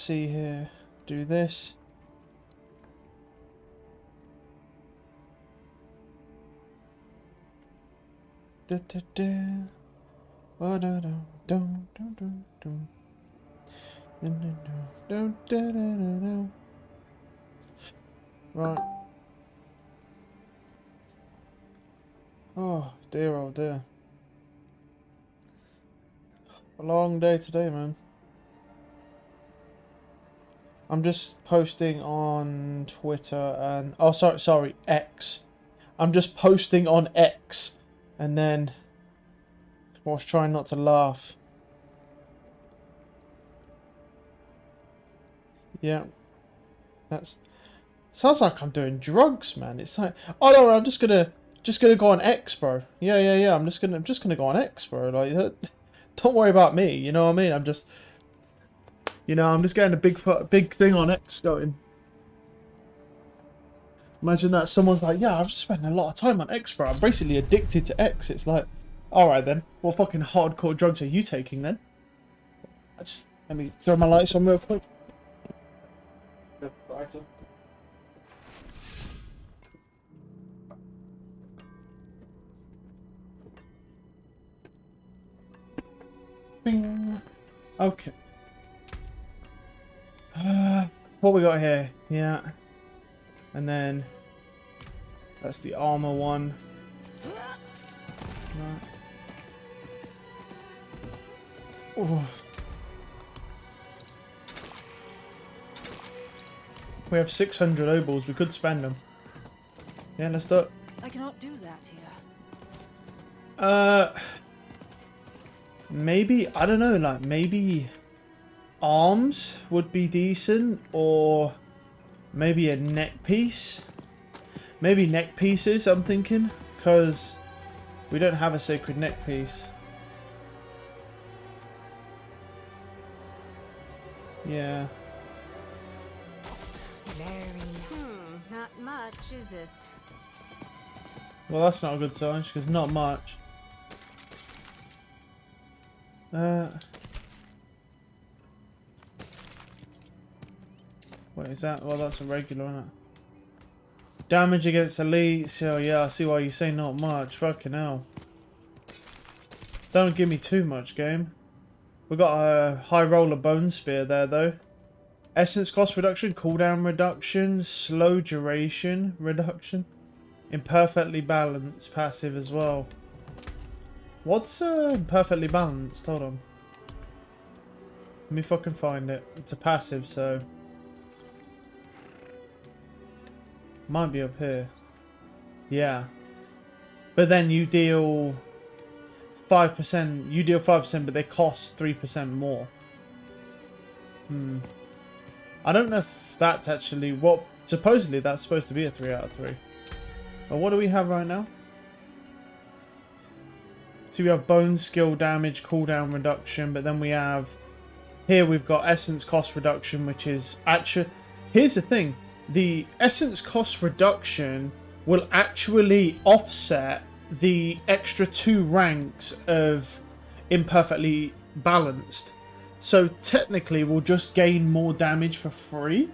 see here. Do this. Da, da, da. Oh, da, da, dum, dum, dum, dum. Dum, dum, dum, dum, da, da, da, da. Right. Oh dear, oh dear. A long day today, man. I'm just posting on Twitter and... Oh, sorry, X. I'm just posting on X. And then... whilst trying not to laugh. Yeah. That's... Sounds like I'm doing drugs, man. It's like... Oh, no, I'm just gonna go on X, bro. Yeah. I'm just gonna go on X, bro. Like, don't worry about me, you know what I mean? I'm just... You know, I'm just getting a big thing on X going. Imagine that someone's like, yeah, I've just spent a lot of time on X, bro. I'm basically addicted to X. It's like, alright then. What fucking hardcore drugs are you taking then? Let me throw my lights on real quick. Bing. Okay. What we got here? Yeah. And then that's the armor one. Right. Oh. We have 600 obols. We could spend them. Yeah, let's do it. I cannot do that here. Maybe, I don't know, like maybe arms would be decent, or maybe a neck piece. Maybe neck pieces, I'm thinking, because we don't have a sacred neck piece. Yeah. Not much, is it? Well, that's not a good sign, because not much. What is that? Well, that's a regular, isn't it? Damage against elites. So yeah, I see why you say not much. Fucking hell. Don't give me too much, game. We got a high roller bone spear there, though. Essence cost reduction, cooldown reduction, slow duration reduction, imperfectly balanced passive as well. What's imperfectly balanced? Hold on. Let me fucking find it. It's a passive, so might be up here. Yeah. But then you deal 5%. You deal 5%, but they cost 3% more. I don't know if that's actually what... Supposedly that's supposed to be a 3 out of 3. But what do we have right now? So we have bone skill damage, cooldown reduction, but then we have... Here we've got essence cost reduction, which is actually... Here's the thing. The essence cost reduction will actually offset the extra 2 ranks of imperfectly balanced. So technically we'll just gain more damage for free.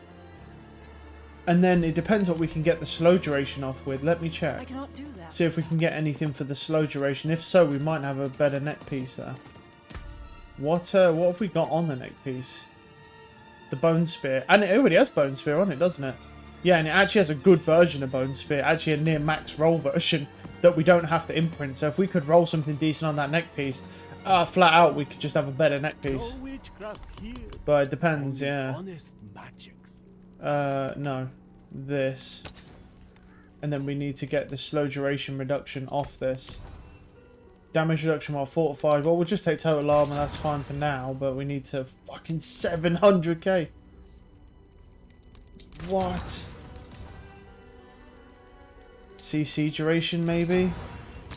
And then it depends what we can get the slow duration off with. Let me check. I cannot do that. See if we can get anything for the slow duration. If so, we might have a better neck piece there. What have we got on the neck piece? The bone spear. And it already has bone spear on it, doesn't it? Yeah, and it actually has a good version of bone spear. Actually a near max roll version that we don't have to imprint. So if we could roll something decent on that neck piece, flat out we could just have a better neck piece. But it depends, yeah. No. This. And then we need to get the slow duration reduction off this. Damage reduction while fortified. Well, we'll just take total armor, that's fine for now. But we need to fucking 700k. What? CC duration maybe?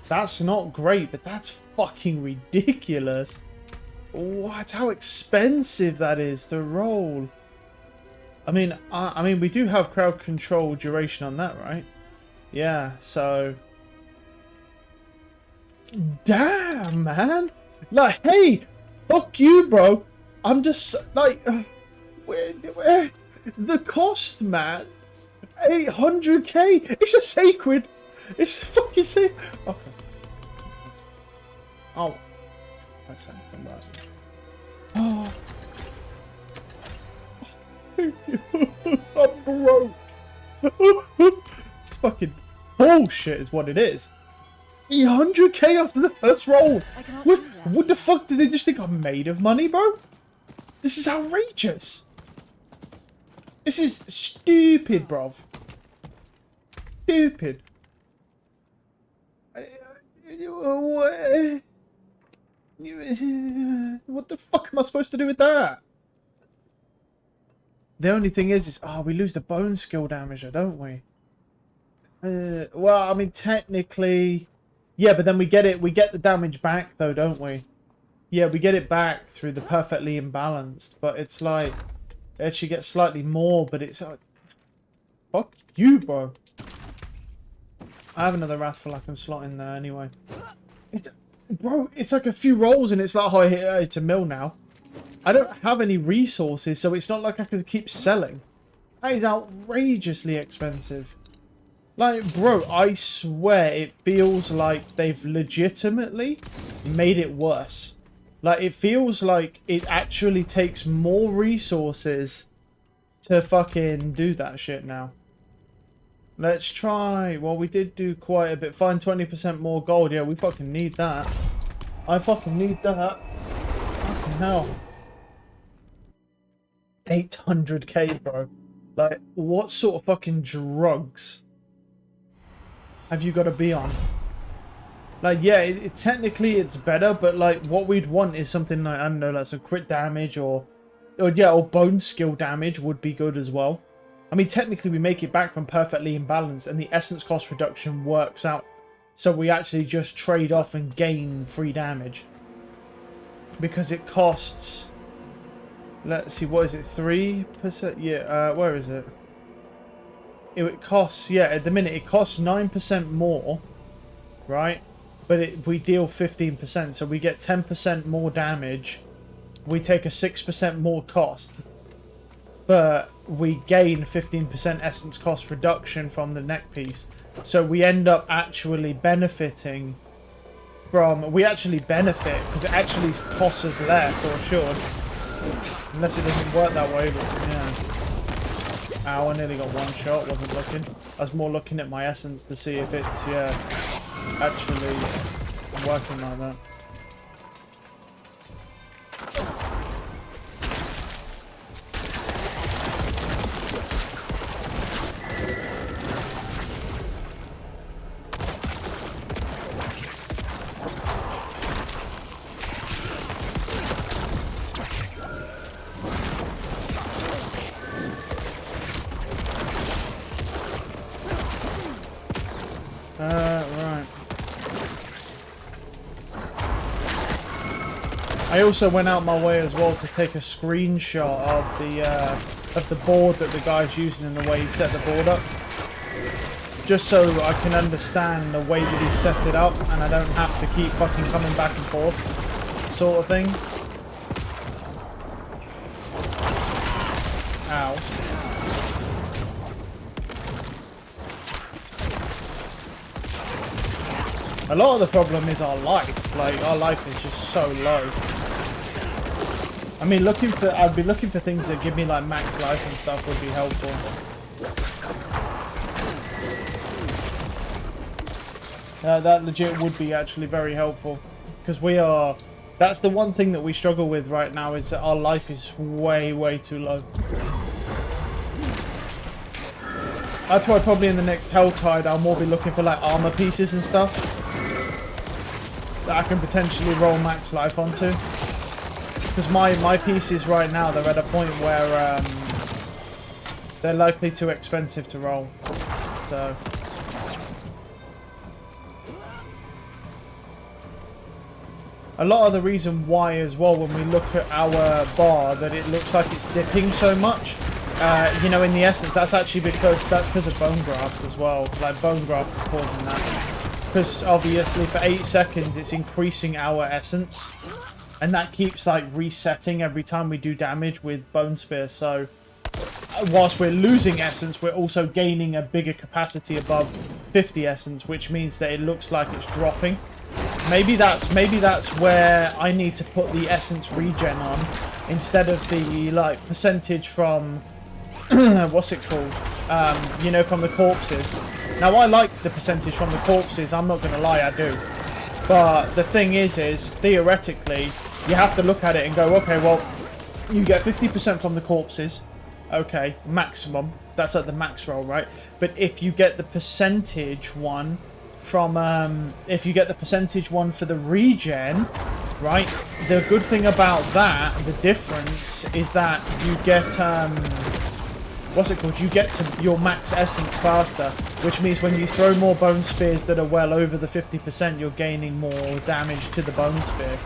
That's not great, but that's fucking ridiculous. What? How expensive that is to roll. I mean, we do have crowd control duration on that, right? Yeah, so... Damn, man! Like, hey! Fuck you, bro! I'm just, like... The cost, man. 800k. It's a sacred. It's fucking sacred. Okay. Oh. That's something right. Oh. I'm broke. It's fucking bullshit is what it is. 800k after the first roll. What the fuck did they just think I'm made of money, bro? This is outrageous. This is stupid, bruv. Stupid. What the fuck am I supposed to do with that? The only thing is we lose the bone skill damage, don't we? Well, I mean, technically, yeah, but then we get the damage back, though, don't we? Yeah, we get it back through the perfectly imbalanced, but it's like, it actually gets slightly more, but it's fuck you, bro. I have another Wrathful I can slot in there anyway. Bro, it's like a few rolls and it's like, oh, it's a mill now. I don't have any resources, so it's not like I can keep selling. That is outrageously expensive. Like, bro, I swear it feels like they've legitimately made it worse. Like, it feels like it actually takes more resources to fucking do that shit now. Let's try. Well, we did do quite a bit. Find 20% more gold. Yeah, we fucking need that. I fucking need that. Fucking hell. 800k, bro. Like, what sort of fucking drugs have you got to be on? Like, yeah, technically it's better, but like, what we'd want is something like, I don't know, like some crit damage or bone skill damage would be good as well. I mean, technically we make it back from perfectly imbalanced and the essence cost reduction works out. So we actually just trade off and gain free damage. Because it costs, let's see, what is it, 3%? Yeah, where is it? It costs, yeah, at the minute it costs 9% more, right? But we deal 15%, so we get 10% more damage. We take a 6% more cost. But we gain 15% essence cost reduction from the neck piece. So we end up actually benefiting from... We actually benefit because it actually costs us less, or should. Unless it doesn't work that way, but yeah. Ow, I nearly got one shot, wasn't looking. I was more looking at my essence to see if it's, yeah, actually working like that. Right. I also went out my way as well to take a screenshot of the board that the guy's using and the way he set the board up. Just so I can understand the way that he set it up and I don't have to keep fucking coming back and forth, sort of thing. Ow. A lot of the problem is our life. Like, our life is just so low. I mean, I'd be looking for things that give me like max life and stuff would be helpful. That legit would be actually very helpful. Because that's the one thing that we struggle with right now, is that our life is way, way too low. That's why probably in the next Helltide I'll more be looking for like armor pieces and stuff that I can potentially roll max life onto. Because my pieces right now, they're at a point where they're likely too expensive to roll. So a lot of the reason why as well, when we look at our bar, that it looks like it's dipping so much, you know, in the essence, that's because of bone graft as well. Like, bone graft is causing that. Because obviously for 8 seconds it's increasing our essence, and that keeps like resetting every time we do damage with bone spear. So whilst we're losing essence, we're also gaining a bigger capacity above 50 essence, which means that it looks like it's dropping. Maybe that's where I need to put the essence regen on instead of the like percentage from what's it called? You know, from the corpses. Now I like the percentage from the corpses. I'm not gonna lie, I do. But the thing is theoretically, you have to look at it and go, okay, well, you get 50% from the corpses. Okay, maximum. That's at the max roll, right? But if you get the percentage one from, if you get the percentage one for the regen, right? The good thing about that, the difference, is that you get, what's it called? You get to your max essence faster, which means when you throw more bone spears that are well over the 50%, you're gaining more damage to the bone spear.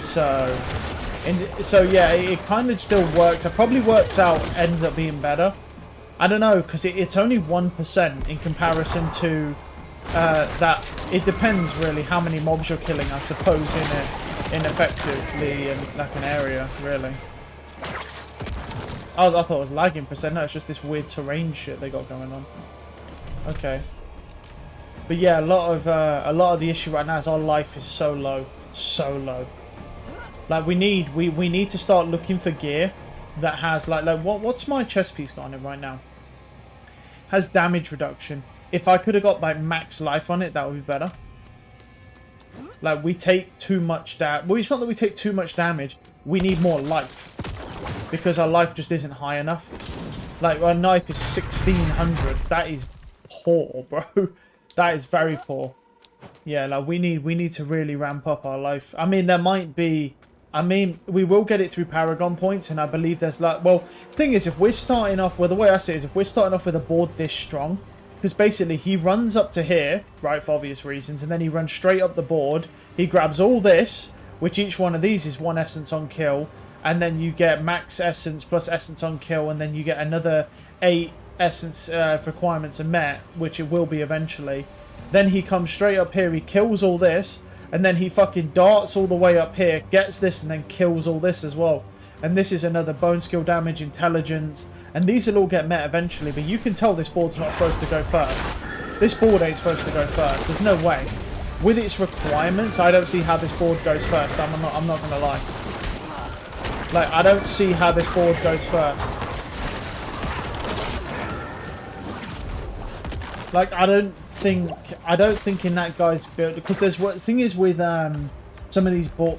So yeah, it kind of still works. It probably works out, ends up being better. I don't know, because it's only 1% in comparison to that. It depends really how many mobs you're killing, I suppose, in effectively in like an area, really. Oh, I thought it was lagging percent. No, it's just this weird terrain shit they got going on. Okay. But yeah, a lot of the issue right now is our life is so low, so low. Like we need to start looking for gear that has like what's my chest piece got on it right now? Has damage reduction. If I could have got like max life on it, that would be better. Like we take too much damage. Well, it's not that we take too much damage. We need more life because our life just isn't high enough. Like our knife is 1600. That is poor, bro. That is very poor. Yeah, like we need to really ramp up our life. I mean, there might be. I mean, we will get it through Paragon points, and I believe there's like, well, thing is, if we're starting off, well, the way I see it is, if we're starting off with a board this strong, because basically he runs up to here, right, for obvious reasons, and then he runs straight up the board, he grabs all this, which each one of these is 1 essence on kill, and then you get max essence plus essence on kill, and then you get another 8 essence requirements are met, which it will be eventually. Then he comes straight up here, he kills all this, and then he fucking darts all the way up here, gets this, and then kills all this as well. And this is another bone skill damage, intelligence, and these will all get met eventually, but you can tell this board's not supposed to go first. This board ain't supposed to go first. There's no way. With its requirements, I don't see how this board goes first. I'm not gonna lie. Like, I don't see how this board goes first. Like, I don't think in that guy's build, because there's what the thing is with some of these board.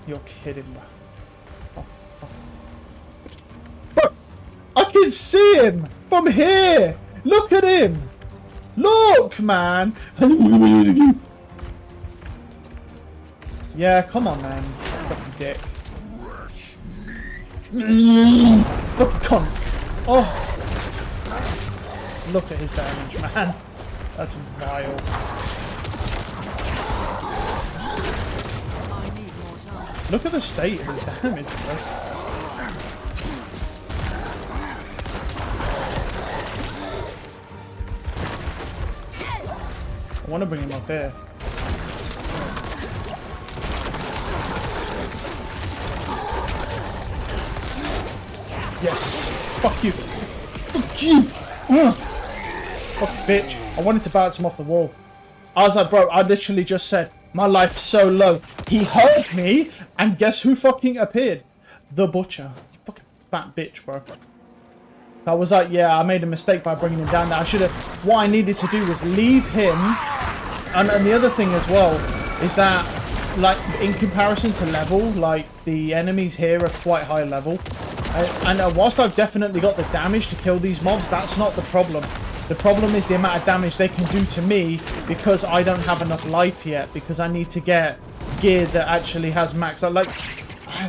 You're kidding me. I can see him from here. Look at him. Look, man. Yeah, come on, man. Fucking dick. Fucking cunt. Oh. Look at his damage, man. That's wild. Look at the state of his damage, bro. I want to bring him up here. Yes. Fuck you. Fuck you. Fuck bitch. I wanted to bounce him off the wall. I was like, bro, I literally just said, my life's so low. He heard me, and guess who fucking appeared? The Butcher. You fucking fat bitch, bro. I was like, yeah, I made a mistake by bringing him down there. I should have... What I needed to do was leave him. And the other thing as well is that, like, in comparison to level, like, the enemies here are quite high level. And whilst I've definitely got the damage to kill these mobs, that's not the problem. The problem is the amount of damage they can do to me because I don't have enough life yet, because I need to get gear that actually has max. Like,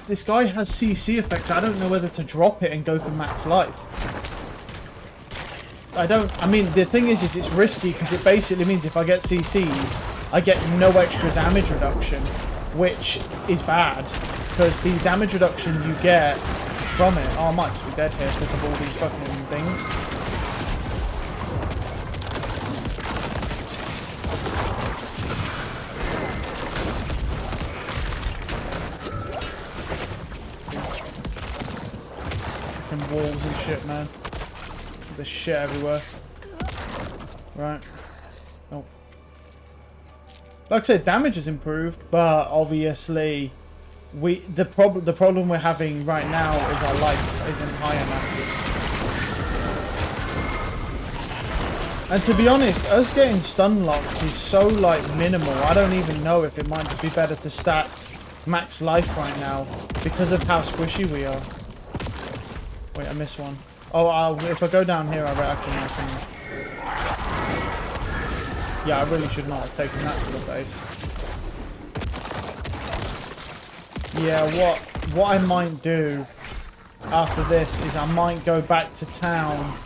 this guy has CC effects. I don't know whether to drop it and go for max life. I mean, the thing is it's risky because it basically means if I get CC'd, I get no extra damage reduction, which is bad because the damage reduction you get from it... Oh, I might just be dead here because of all these fucking things. walls and shit, man. There's shit everywhere. Right. Oh. Like I said, damage has improved, but obviously the problem we're having right now is our life isn't high enough. And to be honest, us getting stun locked is so like minimal. I don't even know if it might just be better to stat max life right now because of how squishy we are. Wait, I missed one. Oh, if I go down here, I actually I can. Yeah, I really should not have taken that to the face. Yeah, what I might do after this is I might go back to town.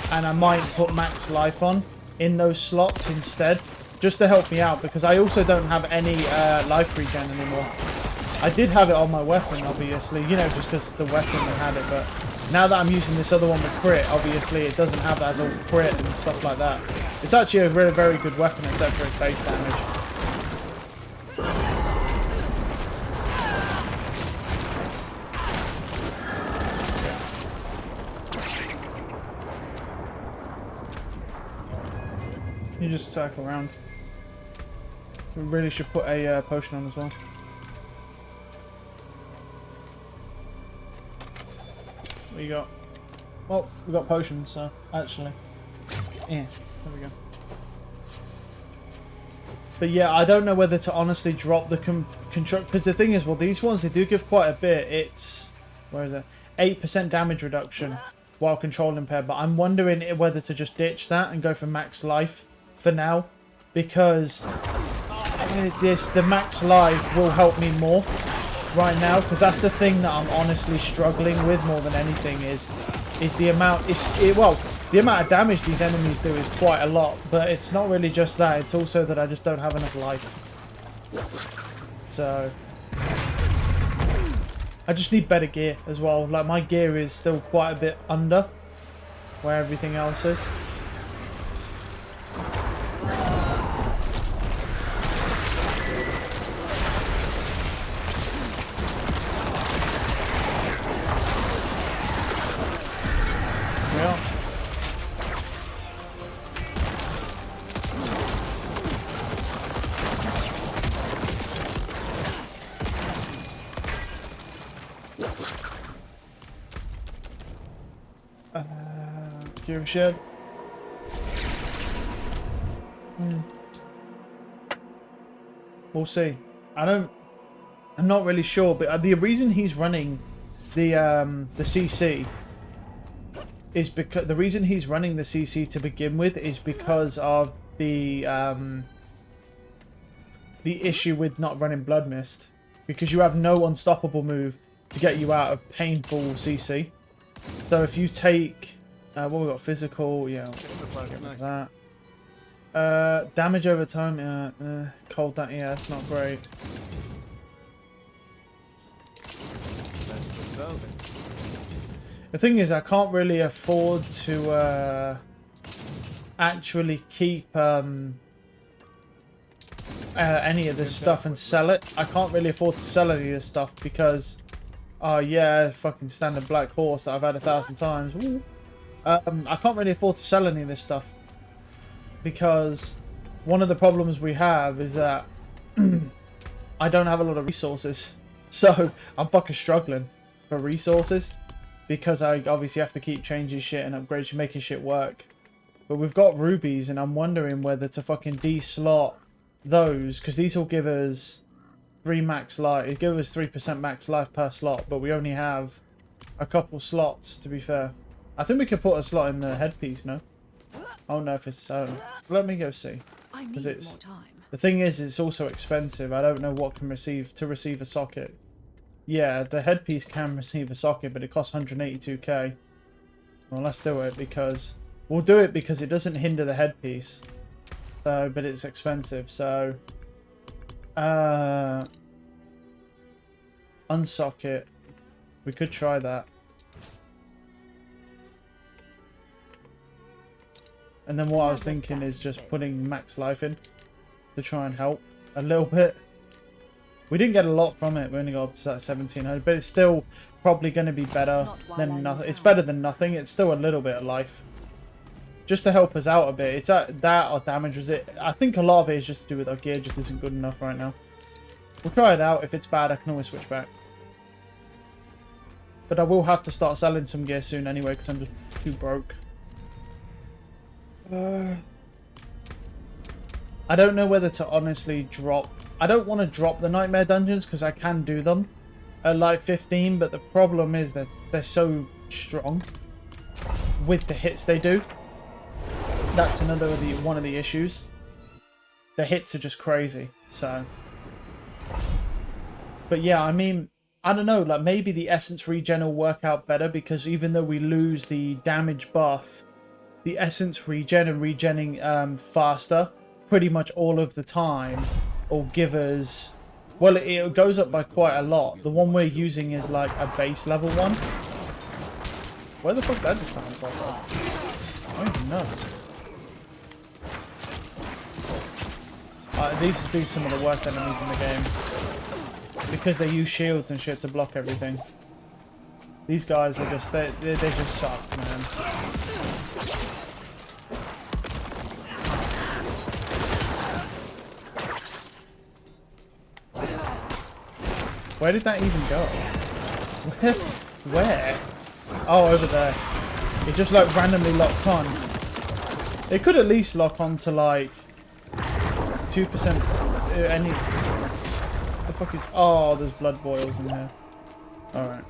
And I might put max life on in those slots instead, just to help me out, because I also don't have any life regen anymore. I did have it on my weapon, obviously, you know, just because the weapon had it, but now that I'm using this other one with crit, obviously it doesn't have that as a crit and stuff like that. It's actually a very, very good weapon except for its base damage. You just circle around. We really should put a potion on as well. What you got? Well, we got potions, so actually, yeah, there we go. But yeah, I don't know whether to honestly drop the construct, because the thing is, well, these ones they do give quite a bit. It's where is it? 8% damage reduction while control impaired. But I'm wondering whether to just ditch that and go for max life for now, because the max life will help me more right now, because that's the thing that I'm honestly struggling with more than anything is the amount the amount of damage these enemies do is quite a lot, but it's not really just that, it's also that I just don't have enough life. So I just need better gear as well. Like, my gear is still quite a bit under where everything else is. Gear of shed. We'll see. I'm not really sure, but the reason he's running the CC is because the reason he's running the CC to begin with is because of the issue with not running Blood Mist, because you have no unstoppable move to get you out of painful CC. So if you take what we got, physical, yeah, nice. That damage over time, cold, that, yeah, that's not great. The thing is, I can't really afford to actually keep any of this stuff and sell it. I can't really afford to sell any of this stuff because, oh yeah, fucking standard black horse that I've had 1,000 times. Ooh. I can't really afford to sell any of this stuff because one of the problems we have is that I don't have a lot of resources. So I'm fucking struggling for resources because I obviously have to keep changing shit and upgrading, making shit work. But we've got rubies and I'm wondering whether to fucking de-slot those, because these will give us 3 max life. It gives us 3% max life per slot, but we only have a couple slots, to be fair. I think we could put a slot in the headpiece, no? I don't know if it's... let me go see. I need more time. The thing is, it's also expensive. I don't know what can receive a socket. Yeah, the headpiece can receive a socket, but it costs 182k. Well, let's do it because... We'll do it because it doesn't hinder the headpiece. So, but it's expensive, so... unsocket. We could try that. And then what I was thinking is just putting max life in to try and help a little bit. We didn't get a lot from it. We only got up to 1700, but it's still probably going to be better than nothing. It's better than nothing. It's still a little bit of life. Just to help us out a bit. It's that our damage was it. I think a lot of it is just to do with our gear just isn't good enough right now. We'll try it out. If it's bad, I can always switch back. But I will have to start selling some gear soon anyway because I'm just too broke. I don't know whether to honestly drop. I don't want to drop the nightmare dungeons because I can do them at like 15, but the problem is that they're so strong with the hits they do. That's another one of the issues. The hits are just crazy. So, but yeah, I mean, I don't know. Like maybe the essence regen will work out better because even though we lose the damage buff, the essence regen and regenning faster pretty much all of the time will give us, well, it goes up by quite a lot. The one we're using is like a base level one. Where the fuck that just found itself? I don't even know. These have been some of the worst enemies in the game because they use shields and shit to block everything. These guys are just they just suck, man. Where did that even go? Where? Oh, over there. It just like randomly locked on. It could at least lock on to like 2% any. The fuck is? Oh, there's blood boils in here. All right.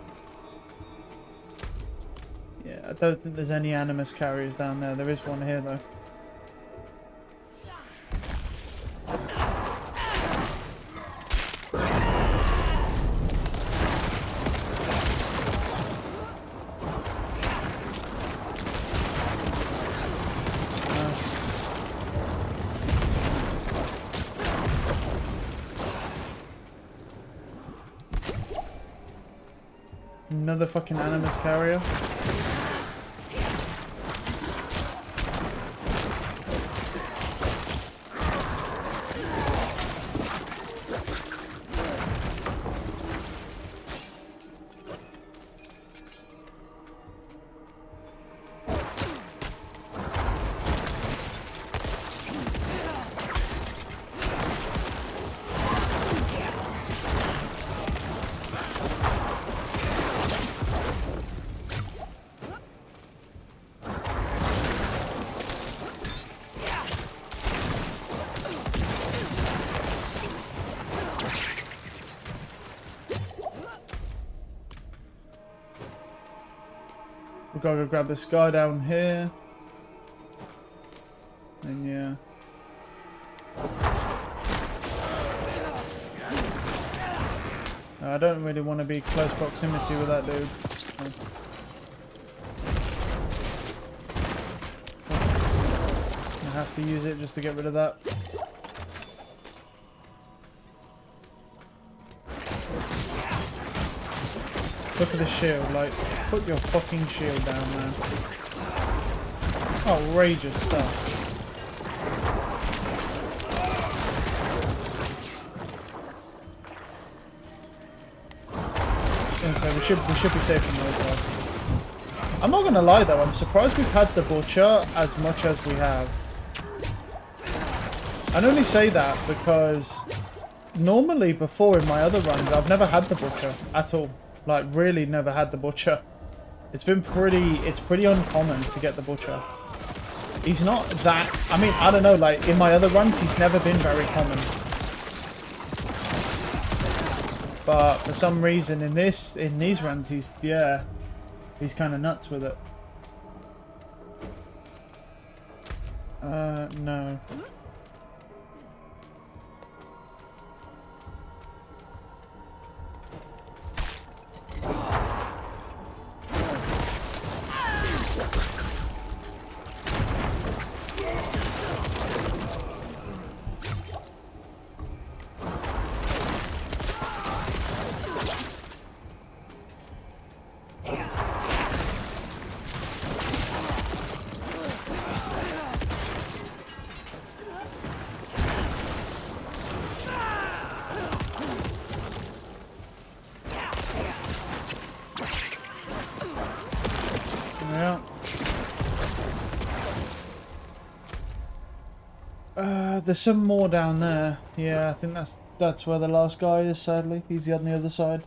Yeah, I don't think there's any animus carriers down there. There is one here though. Another fucking animus carrier. We've got to go grab this guy down here. And yeah. I don't really want to be close proximity with that dude. I have to use it just to get rid of that. Look at the shield, like, put your fucking shield down, man. Outrageous stuff. So we should be safe from those guys. I'm not gonna lie though, I'm surprised we've had the butcher as much as we have. I only say that because normally before in my other runs I've never had the butcher at all. Like really never had the butcher. It's pretty uncommon to get the butcher. He's not that, I mean, I don't know, like in my other runs he's never been very common. But for some reason in these runs he's kind of nuts with it. No. there's some more down there. Yeah, I think that's where the last guy is, sadly. He's on the other side.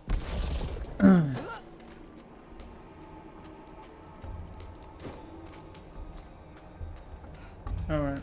Alright.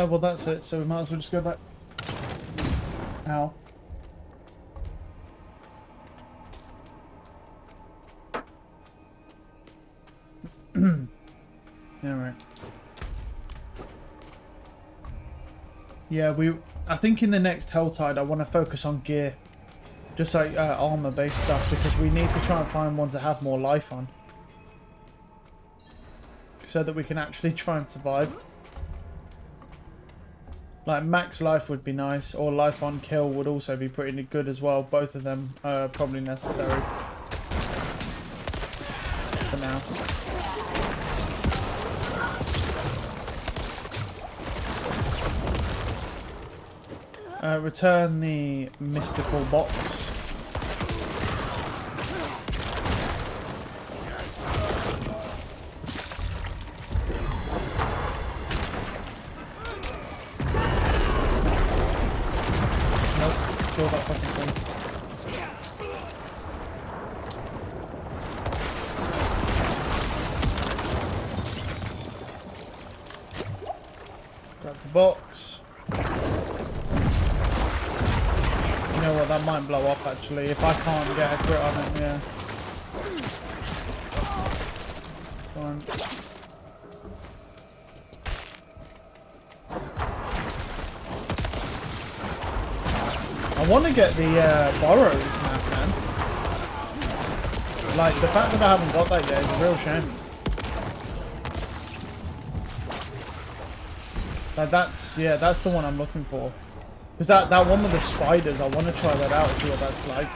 Well, that's it, so we might as well just go back. Ow. Alright. Yeah, I think in the next Helltide I want to focus on gear. Just like armor-based stuff, because we need to try and find ones that have more life on. So that we can actually try and survive. Like max life would be nice, or life on kill would also be pretty good as well. Both of them are probably necessary for now. Return the mystical box. Kill that fucking thing. Grab the box. You know what, that might blow up actually if I can't get a crit on it, yeah. Fine. I want to get the Burrows map, man. Like, the fact that I haven't got that yet is a real shame. Like, that's the one I'm looking for. Because that one with the spiders, I want to try that out and see what that's like.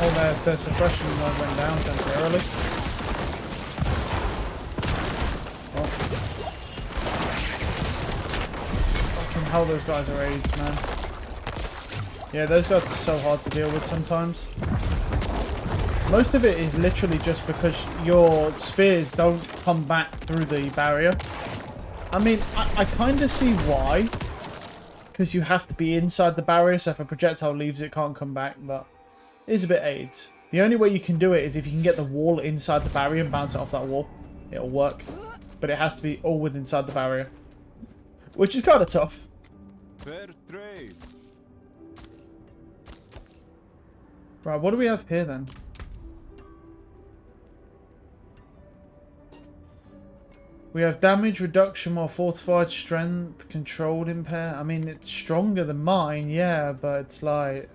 Oh, the suppression one went down temporarily. Oh. Fucking hell, those guys are AIDS, man. Yeah, those guys are so hard to deal with sometimes. Most of it is literally just because your spears don't come back through the barrier. I mean, I kind of see why. Because you have to be inside the barrier, so if a projectile leaves it can't come back, but it is a bit AIDS. The only way you can do it is if you can get the wall inside the barrier and bounce it off that wall. It'll work. But it has to be all within inside the barrier. Which is kind of tough. Fair trade. Right, what do we have here then? We have damage reduction while fortified, strength, controlled impair. I mean, it's stronger than mine, yeah, but it's like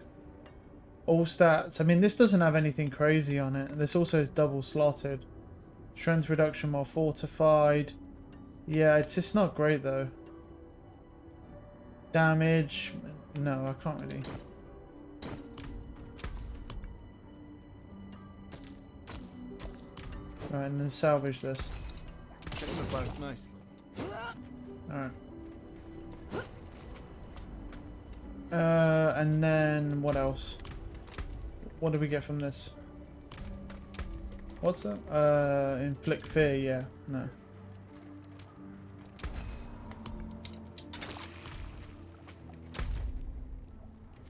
all stats. I mean, this doesn't have anything crazy on it. This also is double slotted. Strength reduction while fortified. Yeah, it's just not great though. Damage. No, I can't really. Right, and then salvage this. Nicely. Alright. And then what else? What do we get from this? What's that? Inflict fear, yeah. No.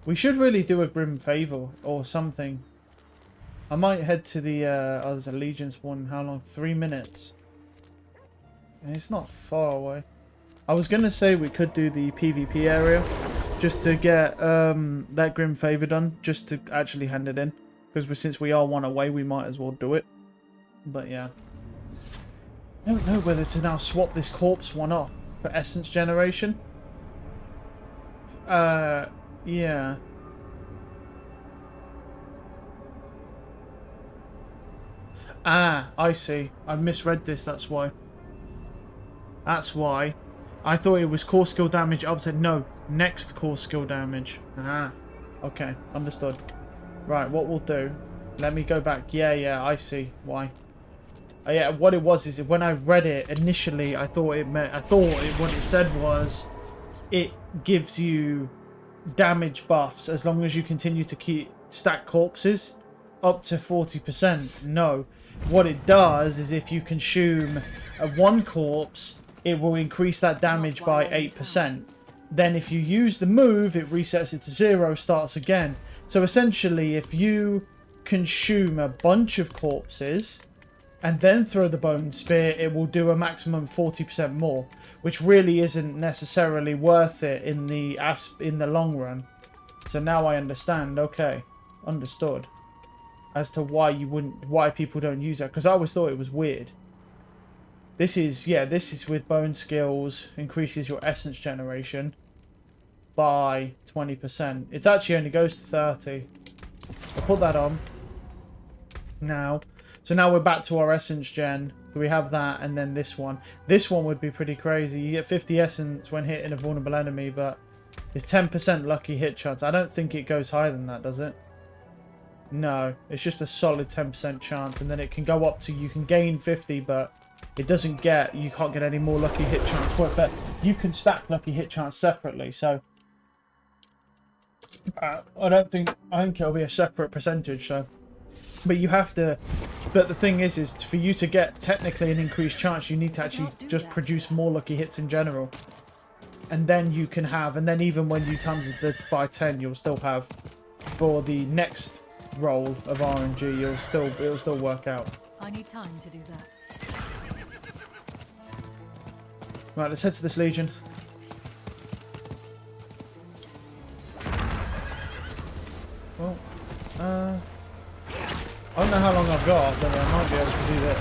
We should really do a Grim Favor or something. I might head to the, oh, there's a Legion spawn. How long? 3 minutes. And it's not far away. I was going to say we could do the PvP area just to get that Grim Favor done, just to actually hand it in. Because since we are one away, we might as well do it. But yeah. I don't know whether to now swap this corpse one off for essence generation. Yeah. Ah, I see. I misread this, that's why. That's why. I thought it was core skill damage up to... No, next core skill damage. Ah, okay, understood. Right, what we'll do... Let me go back. Yeah, I see why. Yeah, what it was is when I read it initially, I thought what it said was it gives you damage buffs as long as you continue to stack corpses up to 40%. No, what it does is if you consume one corpse, it will increase that damage by 8%. Then if you use the move, it resets it to 0, starts again. So essentially, if you consume a bunch of corpses and then throw the bone spear, it will do a maximum 40% more, which really isn't necessarily worth it in the long run. So now I understand. Okay, understood as to why people don't use that, because I always thought it was weird. This is with bone skills, increases your essence generation by 20%. It actually only goes to 30. I'll put that on now. So now we're back to our essence gen. We have that, and then this one. This one would be pretty crazy. You get 50 essence when hitting a vulnerable enemy, but it's 10% lucky hit chance. I don't think it goes higher than that, does it? No, it's just a solid 10% chance, and then it can go up to, you can gain 50, but it doesn't get, you can't get any more lucky hit chance for it, but you can stack lucky hit chance separately, so I think it'll be a separate percentage, so. But you have to, but the thing is for you to get technically an increased chance, you need to actually just produce more lucky hits in general. And then you can have, and then even when you times it by 10, you'll still have, for the next roll of RNG, it'll still work out. I need time to do that. Right, let's head to this Legion. Well, I don't know how long I've got, but I might be able to do this.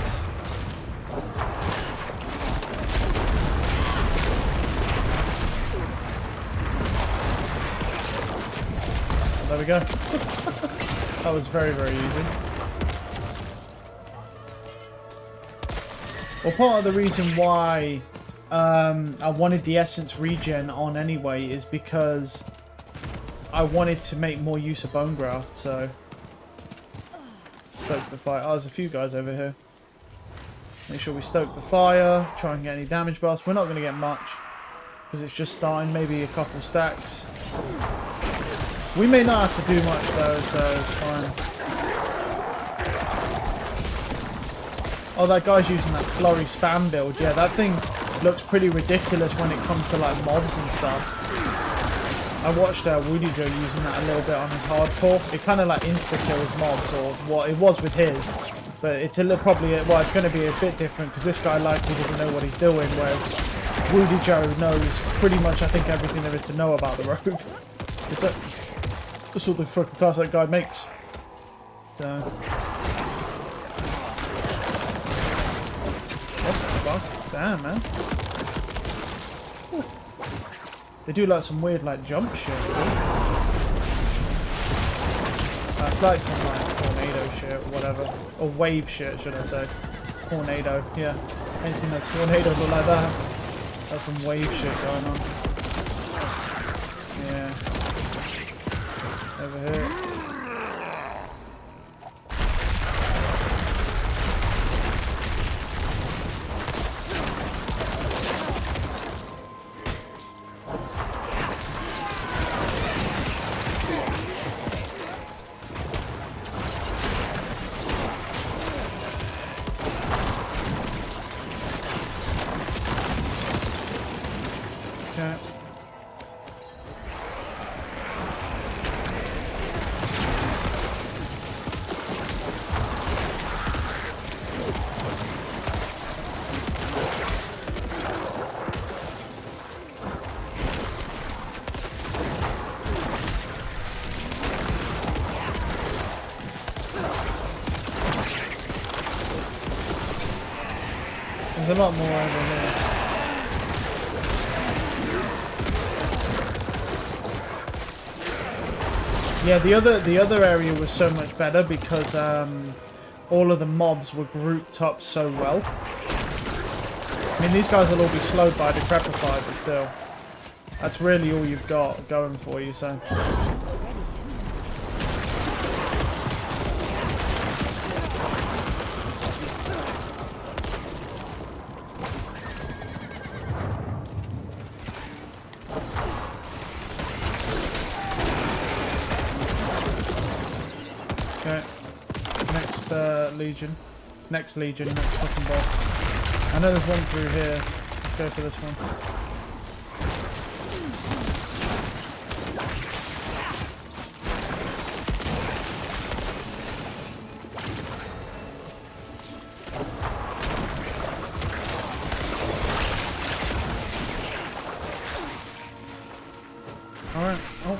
There we go. That was very, very easy. Well, part of the reason why I wanted the essence regen on anyway is because I wanted to make more use of bone graft, so stoke the fire. Oh, there's a few guys over here. Make sure we stoke the fire, try and get any damage buffs. We're not going to get much because it's just starting, maybe a couple stacks. We may not have to do much though, so it's fine. Oh, that guy's using that flurry spam build. Yeah, that thing looks pretty ridiculous when it comes to like mobs and stuff. I watched VOD Joe using that a little bit on his hardcore. It kind of like insta-kills mobs, or what it was with his. But it's a little, probably, well, it's going to be a bit different because this guy likely doesn't know what he's doing, whereas VOD Joe knows pretty much, I think, everything there is to know about the rogue. That's all the fucking class that guy makes. So. What the fuck? Damn, man. Ooh. They do like some weird like jump shit. It's like some like tornado shit or whatever. Or wave shit, should I say. Tornado, yeah. I ain't seen a tornado look like that. That's some wave shit going on. Yeah. Over here. a lot more over here. Yeah, the other area was so much better because all of the mobs were grouped up so well. I mean, these guys will all be slowed by Decrepify, but still. That's really all you've got going for you, so... Okay. Next Legion. Next Legion, next fucking boss. I know there's one through here. Let's go for this one. Alright. Oh.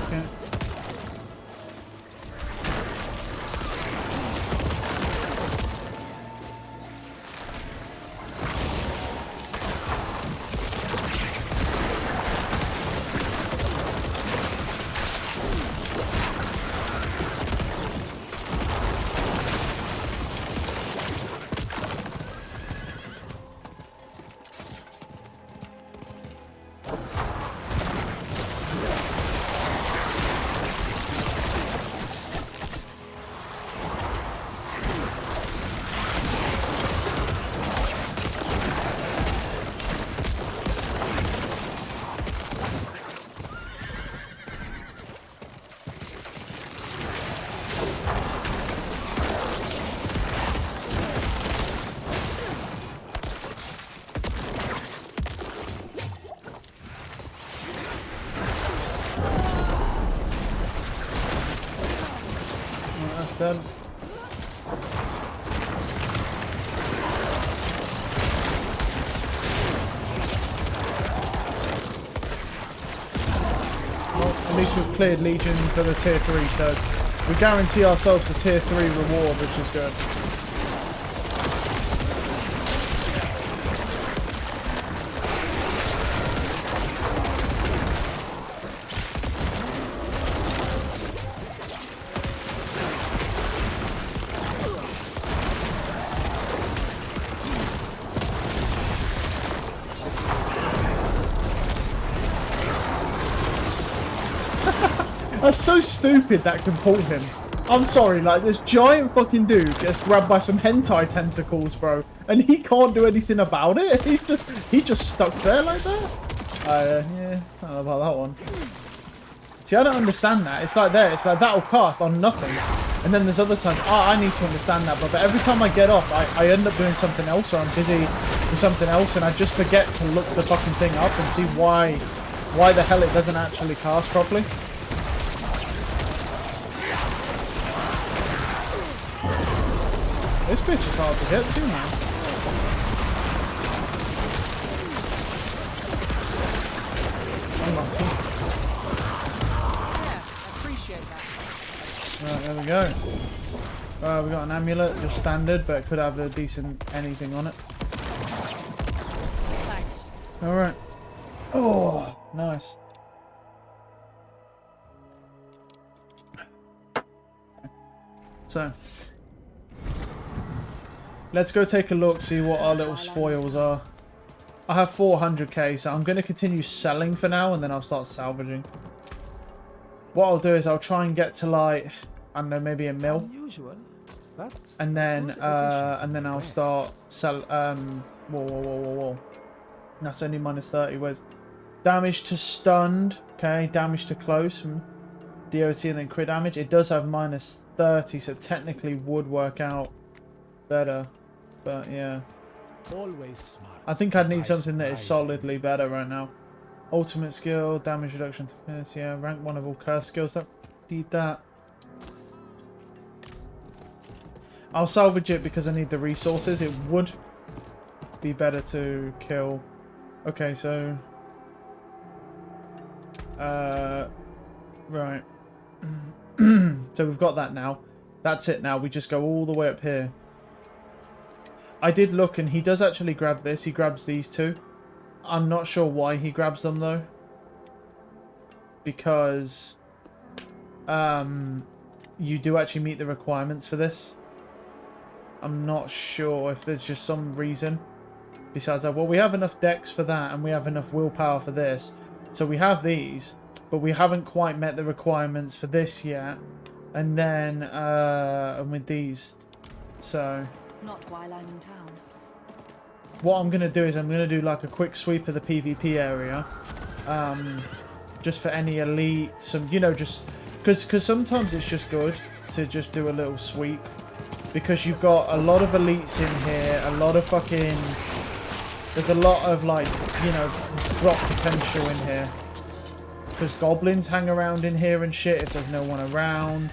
Okay. That's done. Well, at least we've cleared Legion for the tier 3, so we guarantee ourselves a tier 3 reward, which is good. That's so stupid that can pull him. I'm sorry, like, this giant fucking dude gets grabbed by some hentai tentacles, bro, and he can't do anything about it. He just stuck there like that. Yeah, I don't know about that one. See, I don't understand that. It's like there, it's like that'll cast on nothing, and then there's other times, I need to understand that, but every time I get off, I end up doing something else, or I'm busy with something else, and I just forget to look the fucking thing up and see why the hell it doesn't actually cast properly. This bitch is hard to hit too, man. Unlucky. Yeah, appreciate that. Right, there we go. We got an amulet, just standard, but it could have a decent anything on it. Thanks. Alright. Oh, nice. So, let's go take a look, see what our little spoils are. I have 400k, so I'm going to continue selling for now, and then I'll start salvaging. What I'll do is I'll try and get to, like, I don't know, maybe a mil. And then I'll start sell, whoa. That's only minus 30. Where's damage to stunned? Okay, damage to close from DOT, and then crit damage. It does have minus 30, so it technically would work out better. But yeah, Always smart. I think I'd need something that is solidly better right now. Ultimate skill, damage reduction to pierce. Yeah, rank 1 of all curse skills. That need that. I'll salvage it because I need the resources. It would be better to kill. Okay, so... right. So we've got that now. That's it now. We just go all the way up here. I did look and he does actually grab this. He grabs these two. I'm not sure why he grabs them though. Because you do actually meet the requirements for this. I'm not sure if there's just some reason. Besides that, well, we have enough dex for that and we have enough willpower for this. So we have these, but we haven't quite met the requirements for this yet. And then and with these. So Not while I'm in town. what I'm going to do is I'm going to do like a quick sweep of the PvP area. Just for any elite, some, you know, just because sometimes it's just good to just do a little sweep. Because you've got a lot of elites in here, a lot of fucking... There's a lot of, like, you know, drop potential in here. Because goblins hang around in here and shit if there's no one around.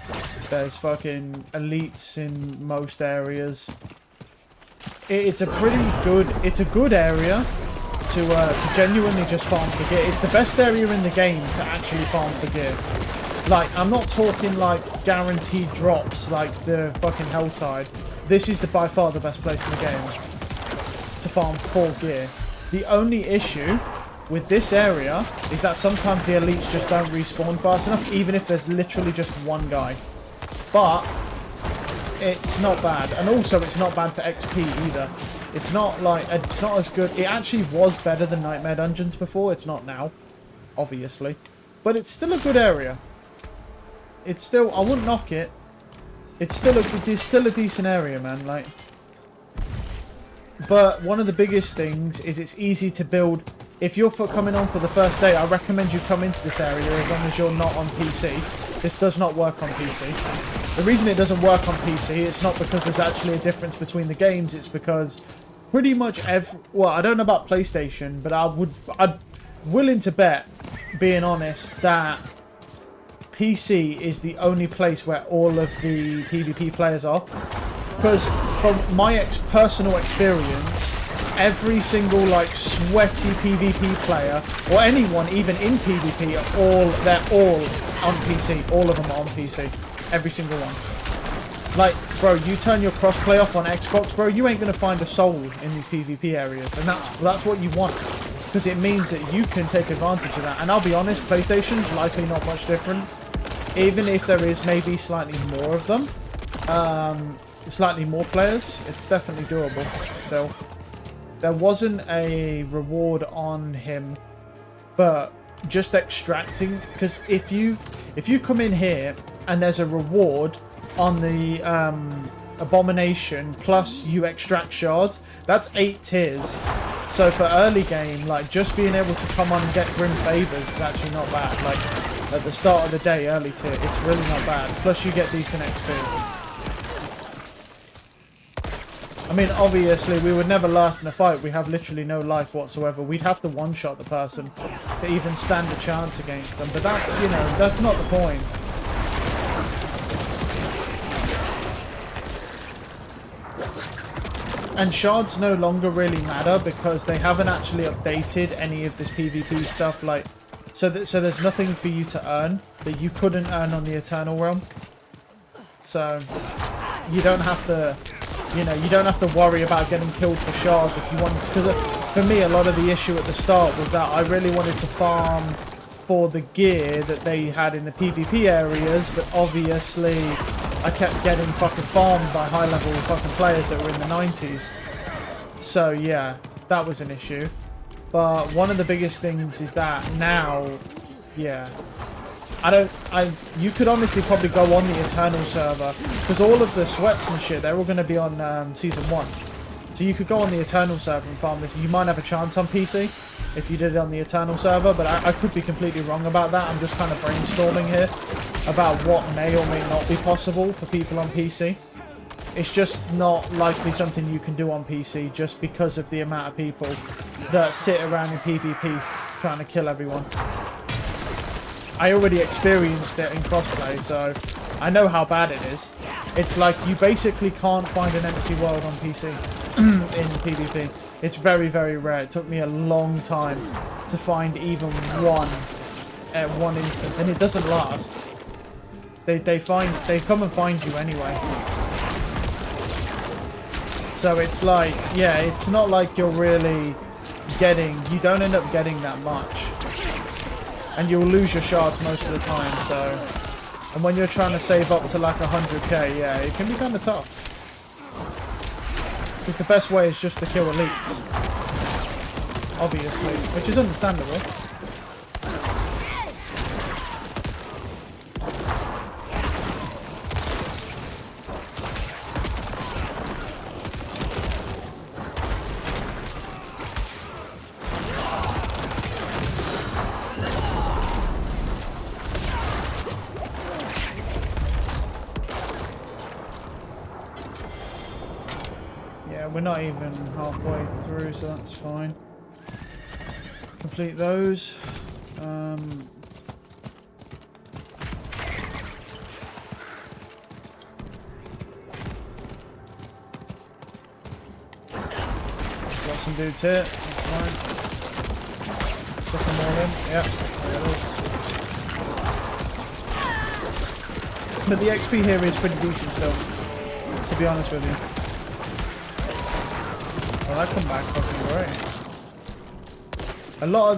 There's fucking elites in most areas. It's a pretty good... It's a good area to genuinely just farm for gear. It's the best area in the game to actually farm for gear. Like, I'm not talking, like, guaranteed drops like the fucking Helltide. This is by far the best place in the game to farm for gear. The only issue with this area is that sometimes the elites just don't respawn fast enough, even if there's literally just one guy. But it's not bad. And also, it's not bad for XP either. It's not, like, it's not as good. It actually was better than Nightmare Dungeons before. It's not now, obviously. But it's still a good area. It's still, I wouldn't knock it. It's still a decent area, man. Like, but one of the biggest things is it's easy to build. If you're coming on for the first day, I recommend you come into this area as long as you're not on PC. This does not work on PC. The reason it doesn't work on PC, it's not because there's actually a difference between the games. It's because pretty much well, I don't know about PlayStation, but I'd willing to bet, being honest, that PC is the only place where all of the PvP players are. Because from my personal experience, every single like sweaty PvP player, or anyone even in PvP, they're all on PC. All of them are on PC. Every single one. Like, bro, you turn your crossplay off on Xbox, bro, you ain't gonna find a soul in these PvP areas, and that's what you want. Because it means that you can take advantage of that. And I'll be honest, PlayStation's likely not much different. Even if there is maybe slightly more of them, slightly more players, it's definitely doable still. There wasn't a reward on him, but just extracting, because if you come in here and there's a reward on the abomination plus you extract shards, that's 8 tiers. So for early game, like, just being able to come on and get Grim Favors is actually not bad. Like, at the start of the day, early tier, it's really not bad. Plus you get decent XP. I mean, obviously, we would never last in a fight. We have literally no life whatsoever. We'd have to one-shot the person to even stand a chance against them. But that's, you know, that's not the point. And shards no longer really matter because they haven't actually updated any of this PvP stuff. Like, so there's nothing for you to earn that you couldn't earn on the Eternal Realm. So you don't have to, you know, you don't have to worry about getting killed for shards if you wanted to. Because for me, a lot of the issue at the start was that I really wanted to farm for the gear that they had in the PvP areas, but obviously I kept getting fucking farmed by high-level fucking players that were in the 90s. So yeah, that was an issue. But one of the biggest things is that now, yeah, you could honestly probably go on the Eternal server, because all of the sweats and shit, they're all going to be on Season 1. So you could go on the Eternal server and farm this. You might have a chance on PC if you did it on the Eternal server, but I could be completely wrong about that. I'm just kind of brainstorming here about what may or may not be possible for people on PC. It's just not likely something you can do on PC just because of the amount of people that sit around in PvP trying to kill everyone. I already experienced it in crossplay, so I know how bad it is. It's like you basically can't find an empty world on PC in PvP. It's very, very rare. It took me a long time to find even one instance, and it doesn't last. They come and find you anyway. So it's like, yeah, it's not like you're really you don't end up getting that much. And you'll lose your shards most of the time, so... And when you're trying to save up to like 100k, yeah, it can be kind of tough. Because the best way is just to kill elites. Obviously, which is understandable. We're not even halfway through, so that's fine. Complete those. Got some dudes here, that's fine. Stick them all in, yep. But the XP here is pretty decent still, to be honest with you. Well, that come back fucking great. A lot of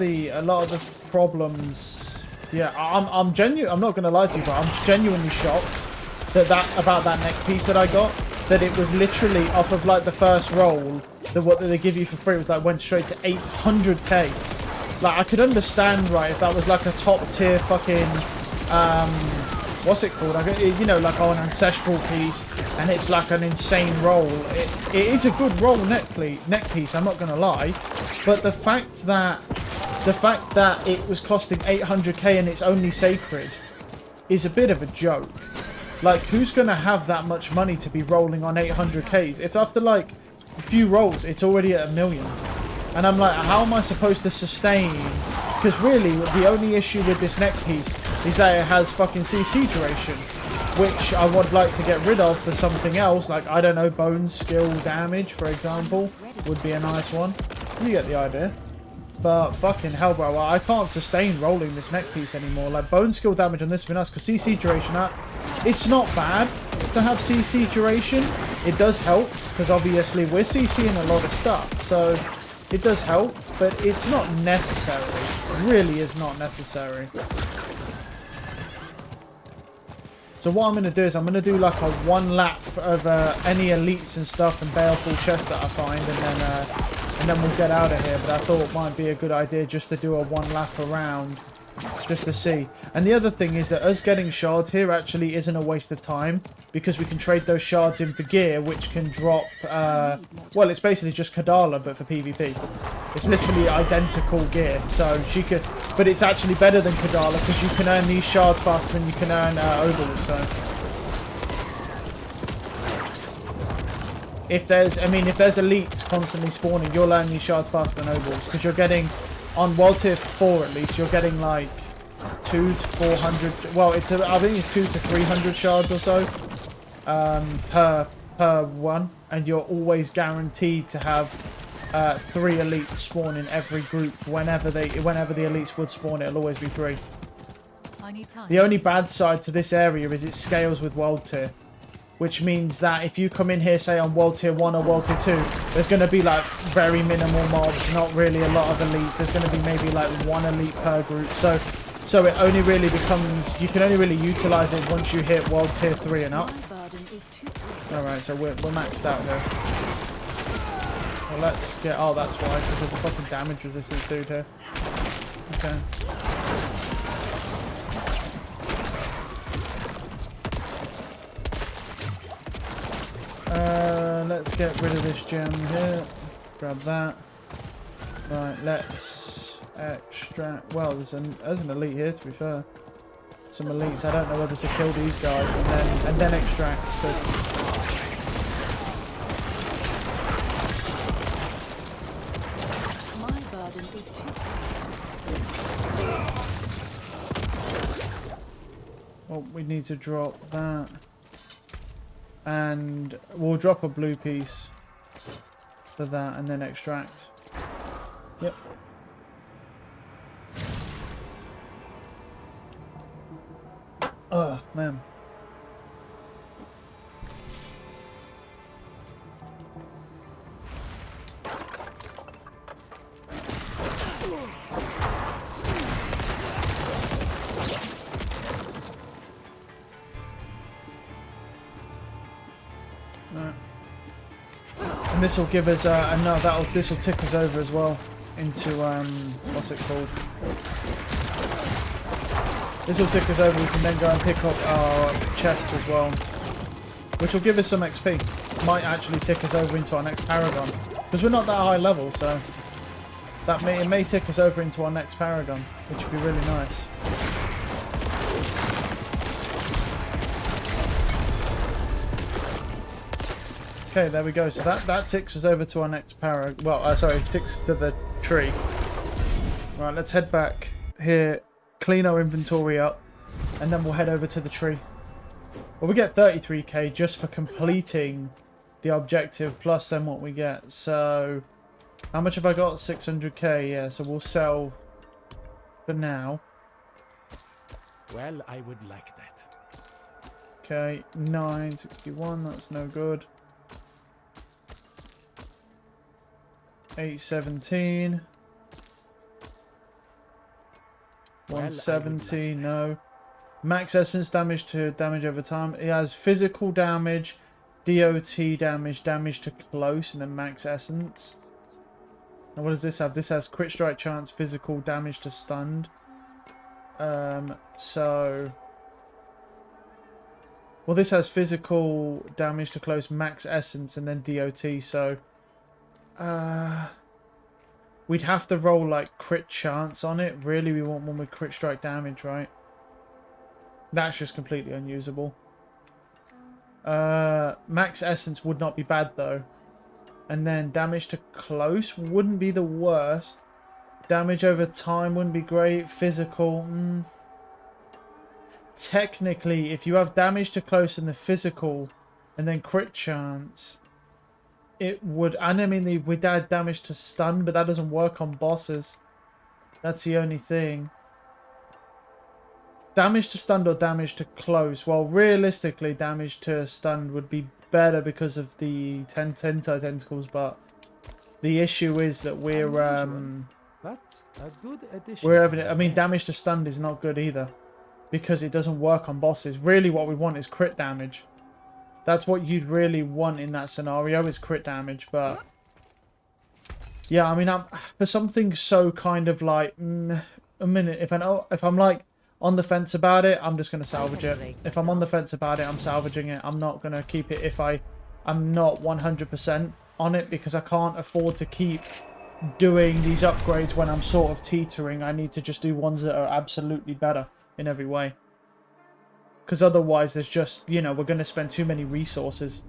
the problems, yeah. I'm not gonna lie to you, but I'm genuinely shocked about that neck piece that I got. That it was literally off of like the first roll. What they give you for free was like went straight to 800k. Like I could understand, right, if that was like a top tier fucking what's it called? Like, you know, like an ancestral piece, and it's like an insane roll. It is a good roll neck piece. I'm not gonna lie, but the fact that it was costing 800k and it's only sacred is a bit of a joke. Like, who's gonna have that much money to be rolling on 800ks? If after like a few rolls, it's already at 1 million, and I'm like, how am I supposed to sustain? Because really, the only issue with this neck piece is that it has fucking CC duration, which I would like to get rid of for something else, like, I don't know, bone skill damage, for example, would be a nice one. You get the idea. But fucking hell, bro, I can't sustain rolling this neck piece anymore. Like, bone skill damage on this would be nice, because CC duration, it's not bad to have CC duration. It does help, because obviously we're CCing a lot of stuff, so it does help, but it's not necessary. It really is not necessary. So what I'm going to do is I'm going to do like a one lap of any elites and stuff and baleful chests that I find, and then we'll get out of here. But I thought it might be a good idea just to do a one lap around, just to see. And the other thing is that us getting shards here actually isn't a waste of time, because we can trade those shards in for gear, which can drop, well, it's basically just Kadala, but for PvP. It's literally identical gear, so she could, but it's actually better than Kadala, because you can earn these shards faster than you can earn ovals, so. If there's elites constantly spawning, you'll earn these shards faster than ovals, because you're getting, on World Tier 4 at least, you're getting like 200 to 400, well, I think it's 200 to 300 shards or so per one, and you're always guaranteed to have 3 elites spawn in every group. Whenever the elites would spawn, it'll always be 3. I need time. The only bad side to this area is it scales with World Tier, which means that if you come in here, say on World Tier 1 or World Tier 2, there's going to be like very minimal mobs, not really a lot of elites. There's going to be maybe like 1 elite per group. So it only really becomes, you can only really utilize it once you hit World Tier 3 and up. Alright, so we're maxed out here. Well, let's get, oh, that's why, because there's a fucking damage resistance dude here. Okay. Let's get rid of this gem here. Grab that. Right, let's extract. Well, there's an elite here, to be fair. Some elites. I don't know whether to kill these guys and then extract. My burden is too great. Oh, we need to drop that. And we'll drop a blue piece for that and then extract. Yep. Oh, man. Alright. And this will give us this will tick us over as well into what's it called? This will tick us over. We can then go and pick up our chest as well, which will give us some XP. Might actually tick us over into our next paragon because we're not that high level, so it may tick us over into our next paragon, which would be really nice. Okay, there we go. So that ticks us over to our next paragon. Well, sorry, ticks to the tree. Right, let's head back here, clean our inventory up, and then we'll head over to the tree. Well, we get 33k just for completing the objective, plus then what we get. So, how much have I got? 600k, yeah, so we'll sell for now. Well, I would like that. Okay, 961, that's no good. 817. 170, no. Max essence damage to damage over time. It has physical damage, DOT damage, damage to close, and then max essence. Now what does this have? This has crit strike chance, physical damage to stunned. So... Well, this has physical damage to close, max essence, and then DOT, so... we'd have to roll like crit chance on it. Really, we want one with crit strike damage, right? That's just completely unusable. Max essence would not be bad though. And then damage to close wouldn't be the worst. Damage over time wouldn't be great. Physical. Technically, if you have damage to close and the physical and then crit chance, it would, and I mean, we'd add damage to stun, but that doesn't work on bosses. That's the only thing. Damage to stun or damage to close. Well, realistically, damage to stun would be better because of the tentacles, but the issue is that we're But a good addition. I mean, damage to stun is not good either because it doesn't work on bosses. Really, what we want is crit damage. That's what you'd really want in that scenario, is crit damage, but... Yeah, I mean, for something so kind of like... a minute, if I'm like on the fence about it, I'm just going to salvage it. If I'm on the fence about it, I'm salvaging it. I'm not going to keep it if I'm not 100% on it, because I can't afford to keep doing these upgrades when I'm sort of teetering. I need to just do ones that are absolutely better in every way. Because otherwise, there's just, you know, we're going to spend too many resources,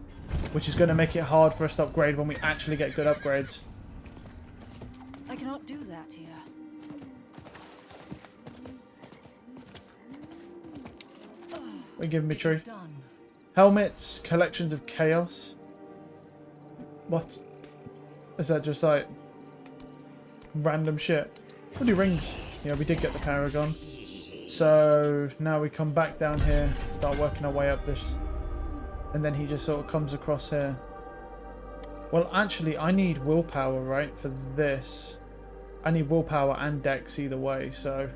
which is going to make it hard for us to upgrade when we actually get good upgrades. I cannot do that here. They give me tree. Done. Helmets, collections of chaos. What? Is that just like random shit? Bloody rings. Yeah, we did get the Paragon. So now we come back down here, start working our way up this, and then he just sort of comes across here. Well, actually, I need willpower, right, for this. I need willpower and dex either way, so...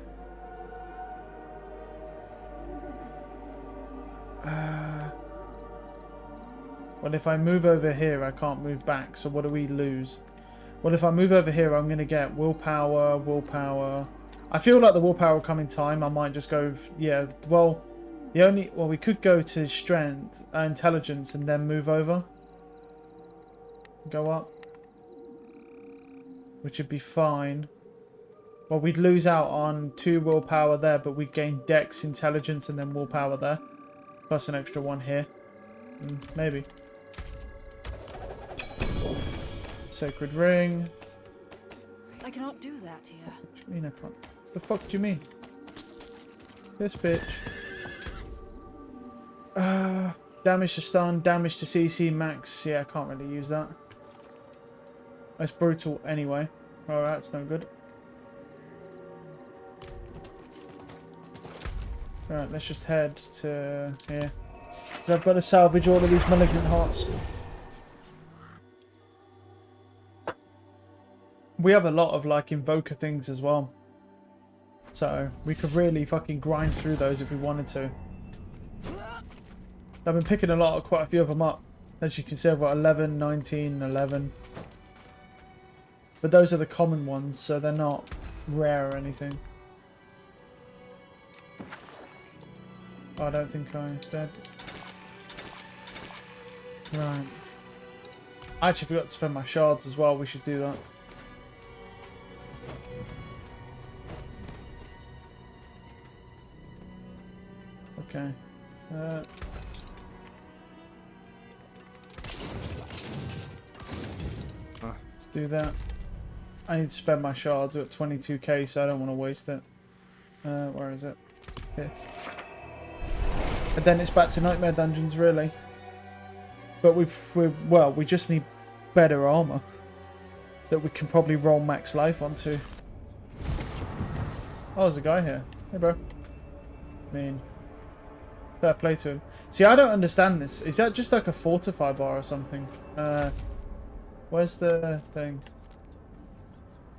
Well, if I move over here, I can't move back, so what do we lose? Well, if I move over here, I'm going to get willpower, willpower... I feel like the willpower will come in time. I might just go... Yeah, well, we could go to strength, intelligence, and then move over. Go up. Which would be fine. Well, we'd lose out on 2 willpower there, but we'd gain dex, intelligence, and then willpower there. Plus an extra 1 here. Maybe. Sacred ring. I cannot do that here. What do you mean I can't? The fuck do you mean? This bitch. Damage to stun, damage to CC max. Yeah, I can't really use that. That's brutal anyway. Oh, that's no good. Right, let's just head to here. So I've got to salvage all of these malignant hearts. We have a lot of like invoker things as well. So we could really fucking grind through those if we wanted to. I've been picking quite a few of them up. As you can see, I've got 11, 19, 11. But those are the common ones, so they're not rare or anything. Oh, I don't think I'm dead. Right. I actually forgot to spend my shards as well. We should do that. Okay. Let's do that. I need to spend my shards. I've got 22k, so I don't want to waste it. Where is it? Here. And then it's back to nightmare dungeons, really. But we just need better armor that we can probably roll max life onto. Oh, there's a guy here. Hey, bro. I mean, fair play to him. See, I don't understand this. Is that just like a fortify bar or something? Where's the thing?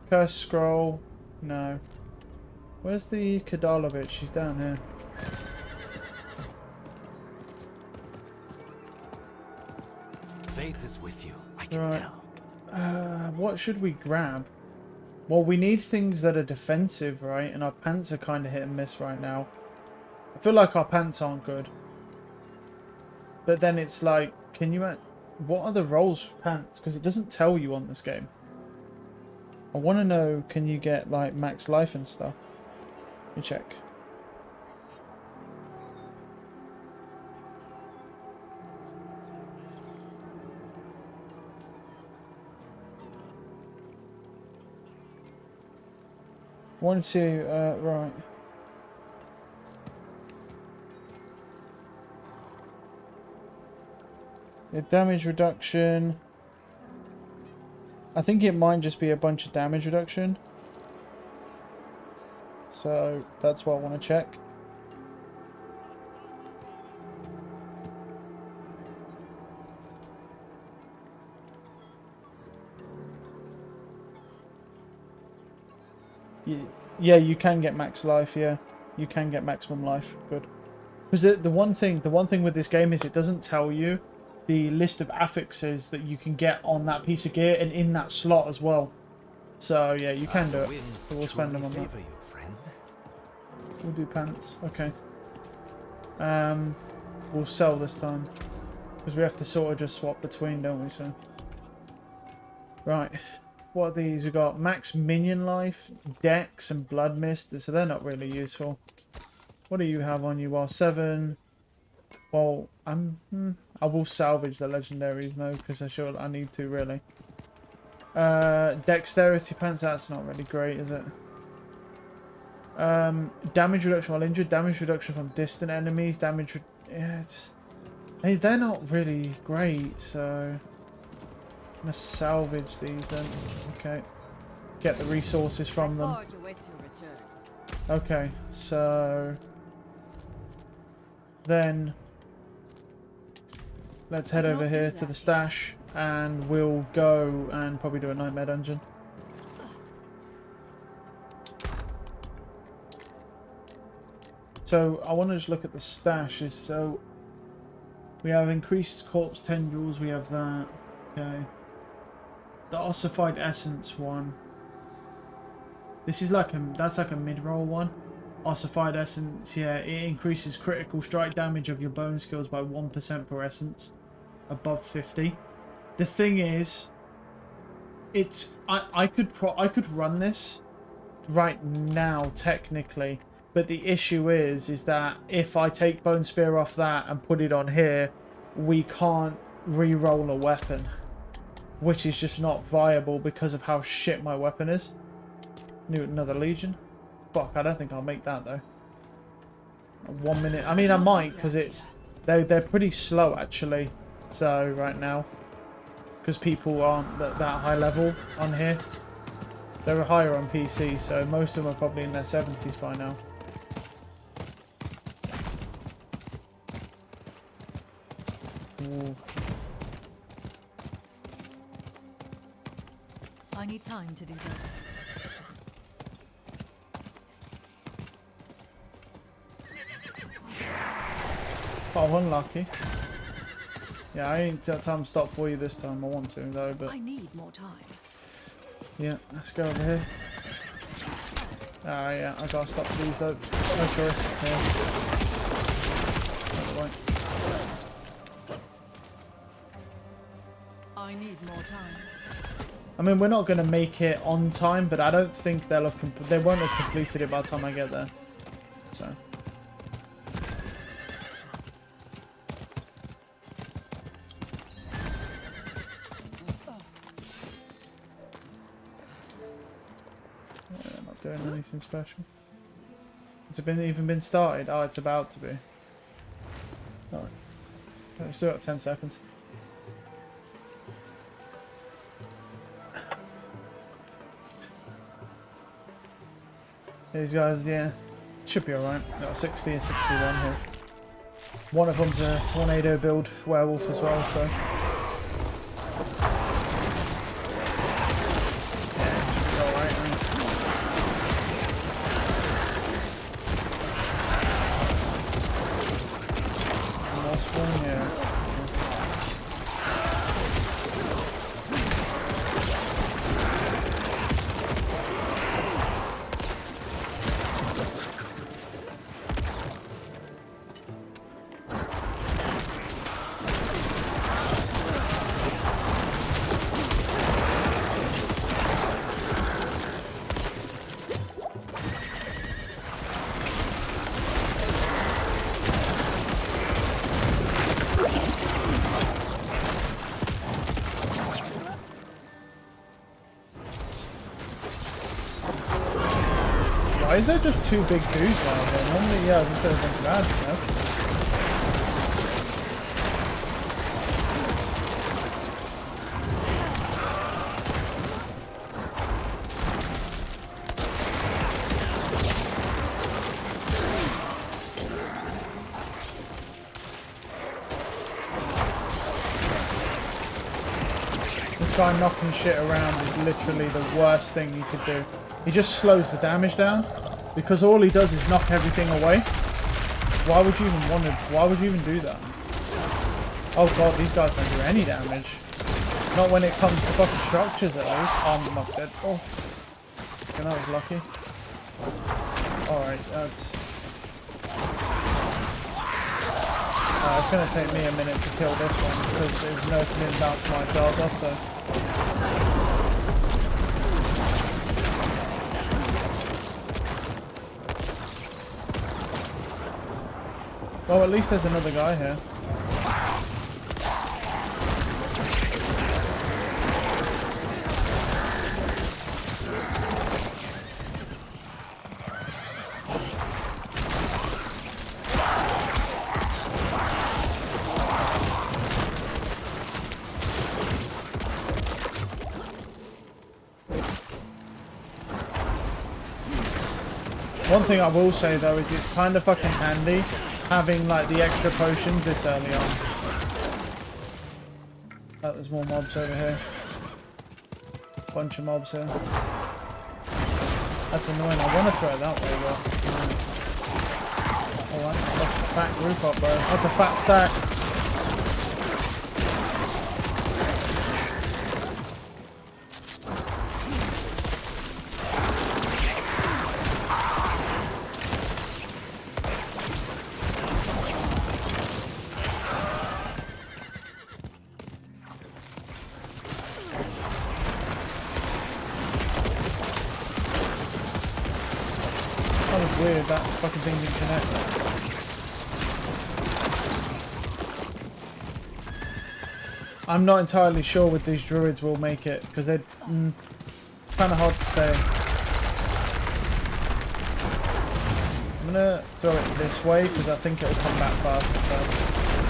Curse scroll. No. Where's the Kadalovich? She's down here. Fate is with you. I can tell. What should we grab? Well, we need things that are defensive, right? And our pants are kind of hit and miss right now. I feel like our pants aren't good. But then it's like, can you... What are the rolls for pants? Because it doesn't tell you on this game. I want to know, can you get like max life and stuff? Let me check. Want to, right. Yeah, damage reduction. I think it might just be a bunch of damage reduction. So that's what I want to check. Yeah, you can get max life. Yeah, you can get maximum life. Good. Because the one thing with this game is it doesn't tell you the list of affixes that you can get on that piece of gear and in that slot as well. So yeah, you can do it. So we'll spend them on that. We'll do pants. Okay. We'll sell this time because we have to sort of just swap between, don't we? So right. What are these? We got max minion life, dex, and blood mist. So they're not really useful. What do you have on you? Well, 7. Well, I will salvage the legendaries though, because I need to really. Dexterity pants. That's not really great, is it? Damage reduction while injured. Damage reduction from distant enemies. Yeah, hey, they're not really great. So. I'm gonna salvage these then. Okay. Get the resources from them. Okay, so then let's head over here to the stash and we'll go and probably do a nightmare dungeon. So I want to just look at the stashes. So we have increased corpse tendrils, we have that. Okay. The ossified essence one. This is like that's like a mid-roll one. Ossified essence, yeah, it increases critical strike damage of your bone skills by 1% per essence above 50. The thing is, it's I could run this right now technically, but the issue is that if I take bone spear off that and put it on here, we can't re-roll a weapon. Which is just not viable because of how shit my weapon is. New another legion. Fuck, I don't think I'll make that though. 1 minute. I mean, I might because it's They're pretty slow actually. So right now, because people aren't that high level on here, they're higher on PC. So most of them are probably in their 70s by now. Ooh. I need time to do that. Oh, unlucky. Yeah, I ain't got time to stop for you this time. I want to though, but I need more time. yeah, let's go over here. Ah, yeah, I gotta stop these though. No choice. Yeah. That's right. I need more time. I mean, we're not gonna make it on time, but I don't think they'll have they won't have completed it by the time I get there. So. Yeah, not doing anything special. Has it even been started? Oh, it's about to be. Alright. We've still got 10 seconds. These guys, yeah, should be alright. Got 60 and 61 here. One of them's a tornado build werewolf as well, so. Yeah, it should be alright, I mean. More spawn, yeah. Why is there just two big dudes around here? Normally, yeah, this would have been bad, you know? This guy knocking shit around is literally the worst thing you could do. He just slows the damage down because all he does is knock everything away. Why would you even want to? Why would you even do that? Oh god, these guys don't do any damage. Not when it comes to fucking structures at least. Oh, I'm not dead. Oh, okay, that was lucky. Alright, that's... it's going to take me a minute to kill this one because there's no coming down to my charge off though. Well, at least there's another guy here. One thing I will say though is it's kind of fucking handy having like the extra potions this early on. Oh, there's more mobs over here. Bunch of mobs here. That's annoying. I want to throw it that way, but... Oh, that's a fat group up, bro. That's a fat stack. That was weird, that fucking thing didn't connect. I'm not entirely sure with these druids will make it, because they're kind of hard to say. I'm going to throw it this way, because I think it'll come back faster. So.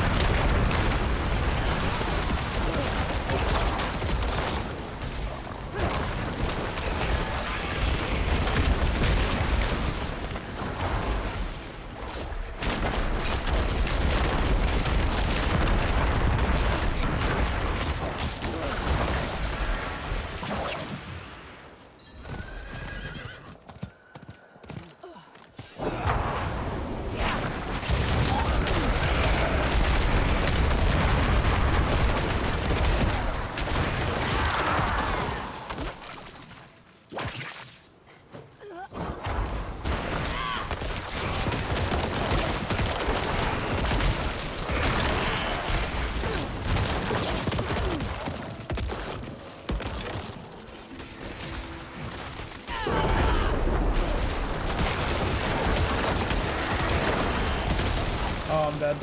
Oh, I'm dead.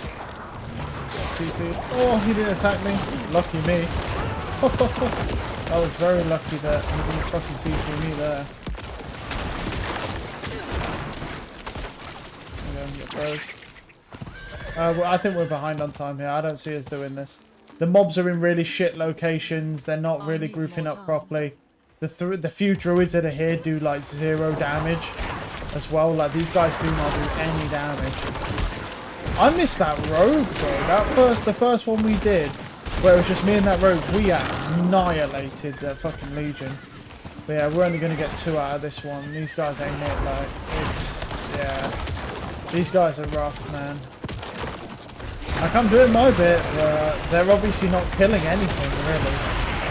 CC. Oh, he didn't attack me. Lucky me. I was very lucky that he didn't fucking CC me there. Well, I think we're behind on time here. I don't see us doing this. The mobs are in really shit locations. They're not really grouping up properly. The few druids that are here do like 0 damage as well. Like these guys do not do any damage. I missed that rogue, bro. The first one we did, where it was just me and that rogue, we annihilated the fucking Legion. But yeah, we're only gonna get 2 out of this one. These guys ain't it. Like it's yeah. These guys are rough, man. Like I'm doing my bit, but they're obviously not killing anything really.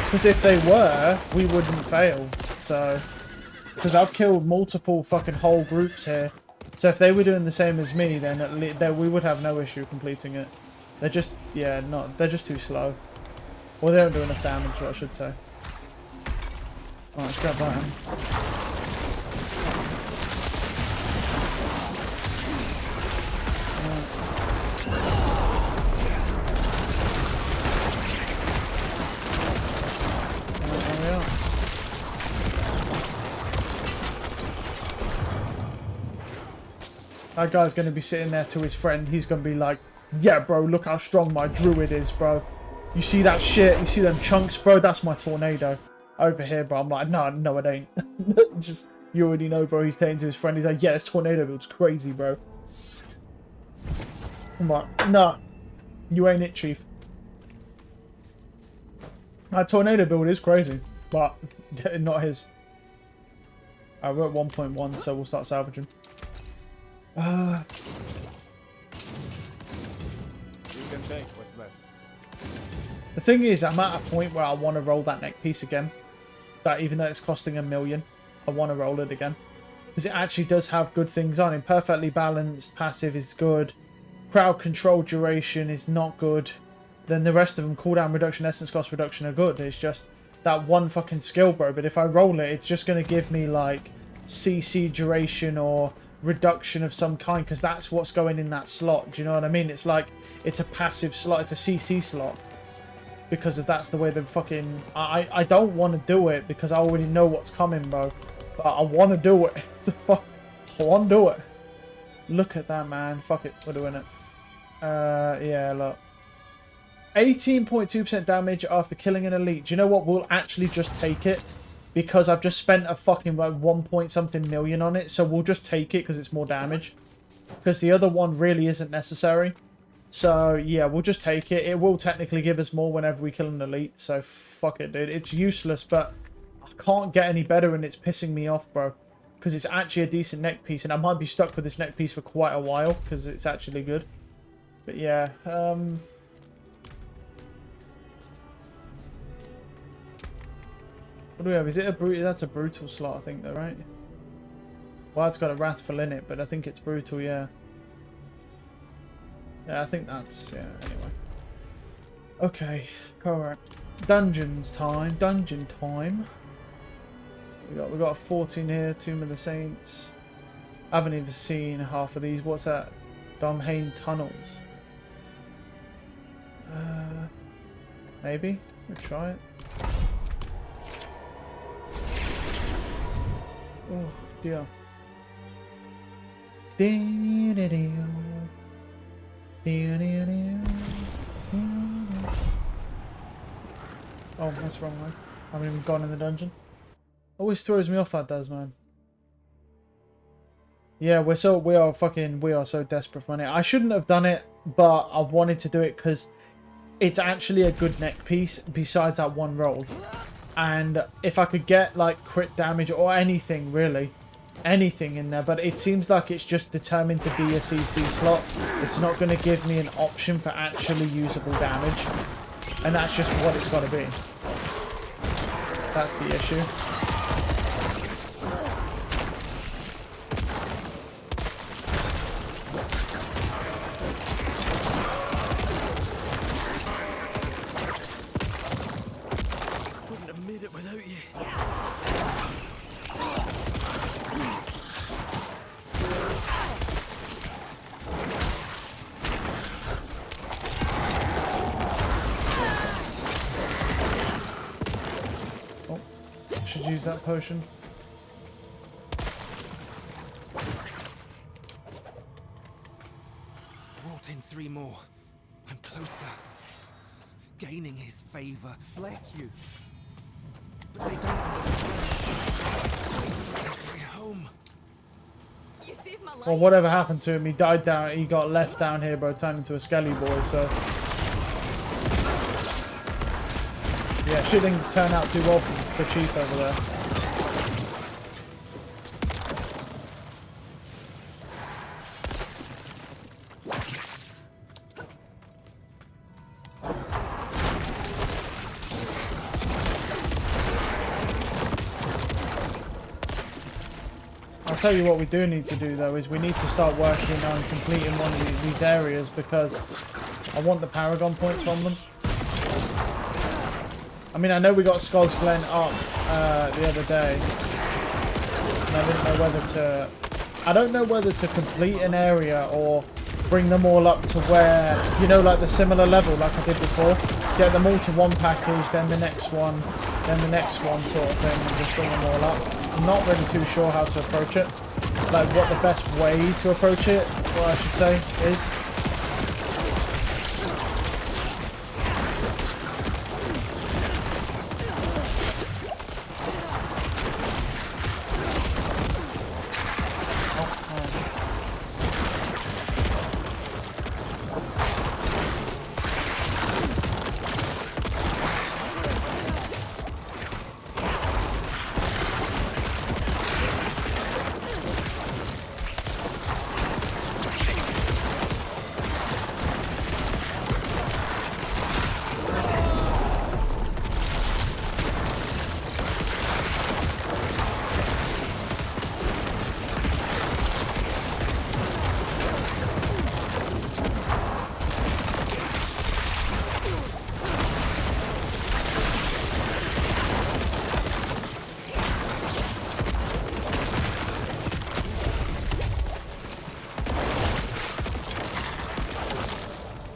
Because if they were, we wouldn't fail. So, because I've killed multiple fucking whole groups here. So if they were doing the same as me, then at least we would have no issue completing it. They're just, yeah, they're just too slow. Or they don't do enough damage, what I should say. Alright, let's grab that. That guy's going to be sitting there to his friend. He's going to be like, yeah, bro, look how strong my druid is, bro. You see that shit? You see them chunks, bro? That's my tornado. Over here, bro. I'm like, no, it ain't. Just, you already know, bro. He's saying to his friend, he's like, yeah, this tornado build's crazy, bro. I'm like, nah, you ain't it, chief. That tornado build is crazy, but not his. We're at 1.1, so we'll start salvaging. You can take what's left. The thing is, I'm at a point where I want to roll that neck piece again. That even though it's costing $1 million, I want to roll it again. Because it actually does have good things on it. Perfectly balanced, passive is good. Crowd control duration is not good. Then the rest of them, cooldown reduction, essence cost reduction are good. It's just that one fucking skill, bro. But if I roll it, it's just going to give me like CC duration or reduction of some kind, because that's what's going in that slot. Do you know what I mean? It's like it's a passive slot, it's a CC slot, because if that's the way the fucking I don't want to do it because I already know what's coming, bro, but I want to do it. I want to do it. Look at that, man. Fuck it, we're doing it. Yeah, look, 18.2% damage after killing an elite. Do you know what? We'll actually just take it. Because I've just spent a fucking like 1 point something million on it. So we'll just take it because it's more damage. Because the other one really isn't necessary. So yeah, we'll just take it. It will technically give us more whenever we kill an elite. So fuck it, dude. It's useless, but I can't get any better and it's pissing me off, bro. Because it's actually a decent neck piece. And I might be stuck with this neck piece for quite a while. Because it's actually good. But yeah, what do we have? Is it a brutal? That's a brutal slot, I think, though, right? Well, it's got a wrathful in it, but I think it's brutal, yeah. Yeah, I think that's, yeah, anyway. Okay, alright. Dungeons time, dungeon time. We got a 14 here, Tomb of the Saints. I haven't even seen half of these. What's that? Domhain Tunnels. Maybe? We'll try it. Oh dear. Oh, that's wrong way. I haven't even gone in the dungeon. Always throws me off, that does, man. Yeah, we are so desperate for money. I shouldn't have done it, but I wanted to do it because it's actually a good neck piece besides that one roll. And if I could get like crit damage or anything, really, anything in there, but it seems like it's just determined to be a CC slot. It's not going to give me an option for actually usable damage, and that's just what it's got to be. That's the issue. should use that potion. Brought in 3 more. I'm closer. Gaining his favor. Bless you. But they don't understand. Take me home. You saved my life. Well, whatever happened to him, he died down. He got left down here, bro, turned into a skelly boy. So yeah, shit didn't turn out too well for Chief over there. I'll tell you what we do need to do though is we need to start working on completing one of these areas because I want the Paragon points from them. I mean, I know we got Scots Glen up the other day, and I didn't know whether to. I don't know whether to complete an area or bring them all up to where, you know, like the similar level like I did before. Get them all to one package, then the next one, then the next one sort of thing, and just bring them all up. I'm not really too sure how to approach it. Like what the best way to approach it, what I should say, is.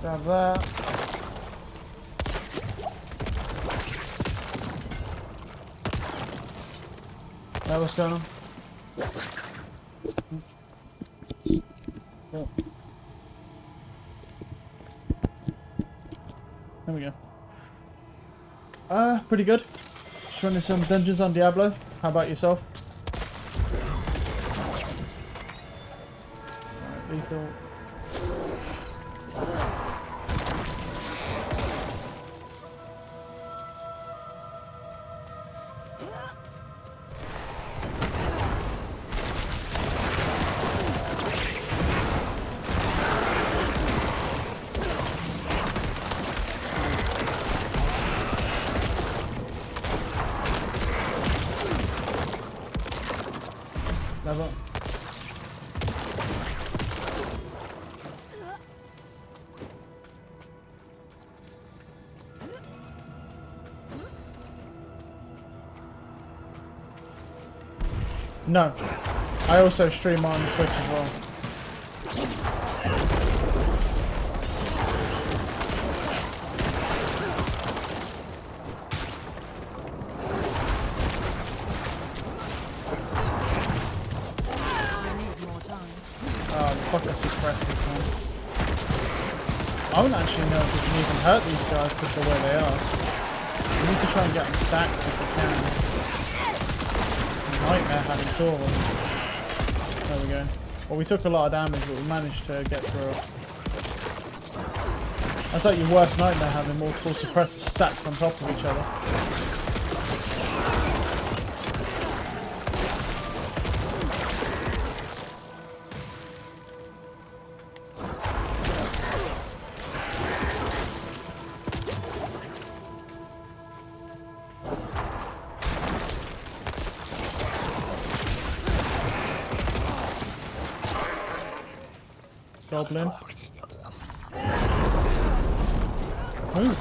Grab that. Now what's going on? Cool. There we go. Pretty good. Just running some dungeons on Diablo. How about yourself? Alright, lethal. Never. No. I also stream on Twitch as well. Fuck, that's suppressive, man. I don't actually know if we can even hurt these guys because the way they are. We need to try and get them stacked if we can. Nightmare having two of them. There we go. Well, we took a lot of damage, but we managed to get through it. That's like your worst nightmare, having multiple suppressors stacked on top of each other. Goblin. Move.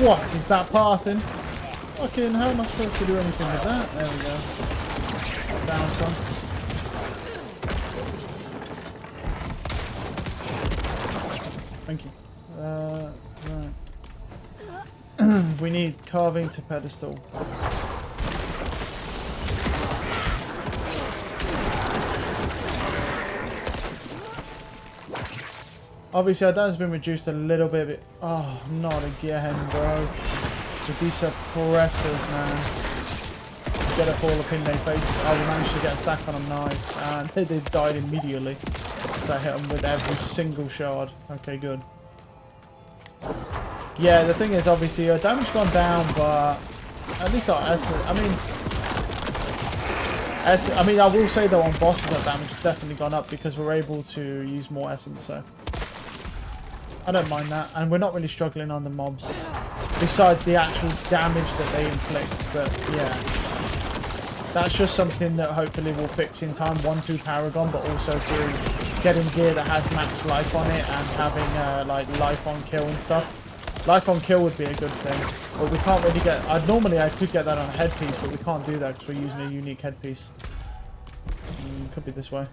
What is that pathing? Fucking how am I supposed to do anything with that? There we go. Down some. Thank you. Right. We need carving to pedestal. Obviously, our damage has been reduced a little bit. Oh, not again, bro. With these suppressors, man. Get up all up in their faces. Oh, we managed to get a stack on them, nice. And they died immediately. So I hit them with every single shard. Okay, good. Yeah, the thing is, obviously, our damage gone down, but at least our essence. I mean, I will say though, on bosses, our damage has definitely gone up because we're able to use more essence. So I don't mind that, and we're not really struggling on the mobs, besides the actual damage that they inflict. But yeah, that's just something that hopefully we'll fix in time. One, through Paragon, but also through getting gear that has max life on it and having like life on kill and stuff. Life on kill would be a good thing, but we can't really get... normally I could get that on a headpiece, but we can't do that because we're using a unique headpiece. Could be this way.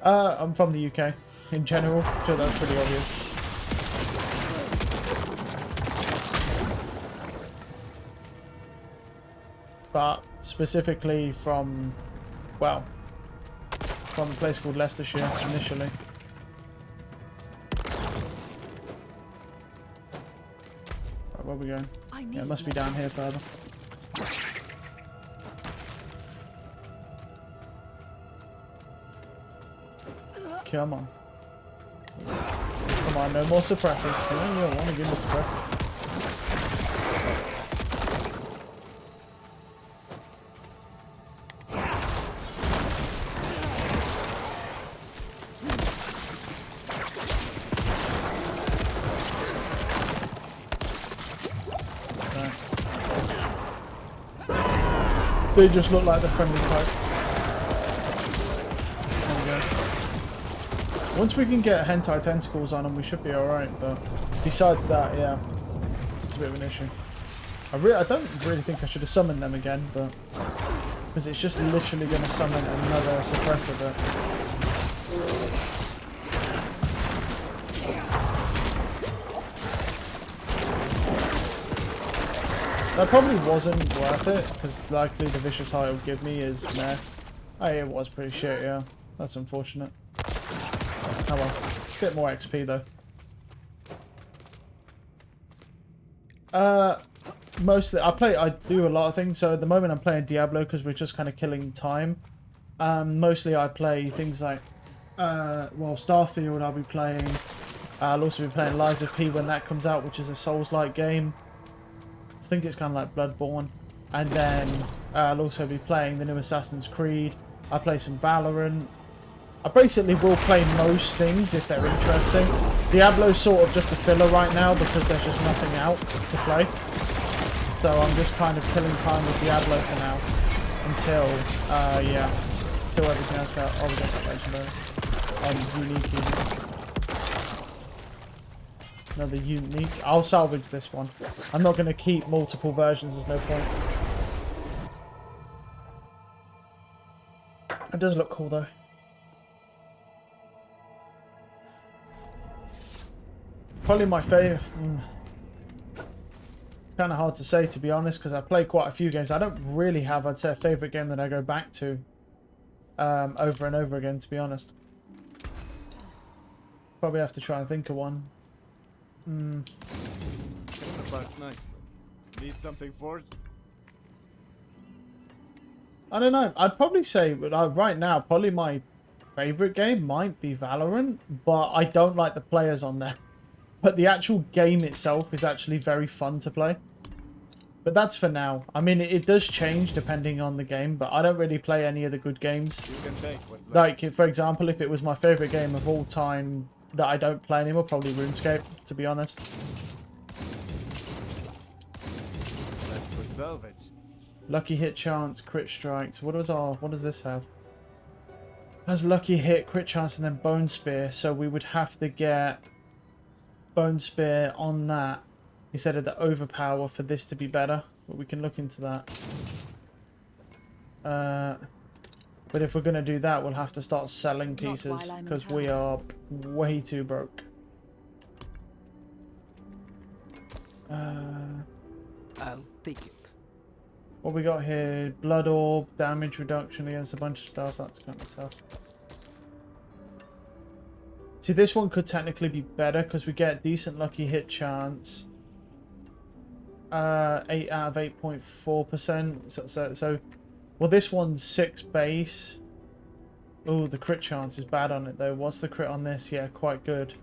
I'm from the UK in general, so that's pretty obvious. But specifically from, well, from a place called Leicestershire initially. Where are we going? Yeah, it must be down here further. Come on. Come on, no more suppressors. You don't want to give me suppressors. They just look like the friendly type. There we go. Once we can get hentai tentacles on them, we should be alright, but besides that, yeah, it's a bit of an issue. I don't really think I should have summoned them again, but because it's just literally going to summon another suppressor, but that probably wasn't worth it, because likely the vicious height will give me is meh. Oh, it was pretty shit, yeah. That's unfortunate. Oh well. Bit more XP though. Mostly, I do a lot of things. So at the moment I'm playing Diablo because we're just kind of killing time. Mostly I play things like, well, Starfield I'll be playing. I'll also be playing Lies of P when that comes out, which is a Souls-like game. I think it's kind of like Bloodborne. And then I'll also be playing the new Assassin's Creed. I play some Valorant. I basically will play most things if they're interesting. Diablo's sort of just a filler right now because there's just nothing out to play. So I'm just kind of killing time with Diablo for now. Until, yeah. Until everything else goes. Oh, we got that legendary. Unique. Another unique. I'll salvage this one. I'm not going to keep multiple versions. There's no point. It does look cool though. Probably my favourite. It's kind of hard to say, to be honest, because I play quite a few games. I don't really have, I'd say, a favourite game that I go back to over and over again, to be honest. Probably have to try and think of one. That's nice. Need something forged? I don't know. I'd probably say right now, probably my favourite game might be Valorant, but I don't like the players on there. But the actual game itself is actually very fun to play. But that's for now. I mean, it does change depending on the game, but I don't really play any of the good games. You can take what's left. Like, for example, if it was my favourite game of all time that I don't play anymore, probably RuneScape, to be honest. That's for salvage. Lucky hit chance, crit strikes. What does this have? It has lucky hit, crit chance, and then bone spear. So we would have to get bone spear on that instead of the overpower for this to be better. But we can look into that. But if we're going to do that, we'll have to start selling pieces because we are way too broke. I'll take it. What we got here? Blood orb, damage reduction against a bunch of stuff. That's kind of tough. See, this one could technically be better because we get decent lucky hit chance. 8 out of 8.4%. So, well, this one's 6 base. Oh, the crit chance is bad on it though. What's the crit on this? Yeah, quite good.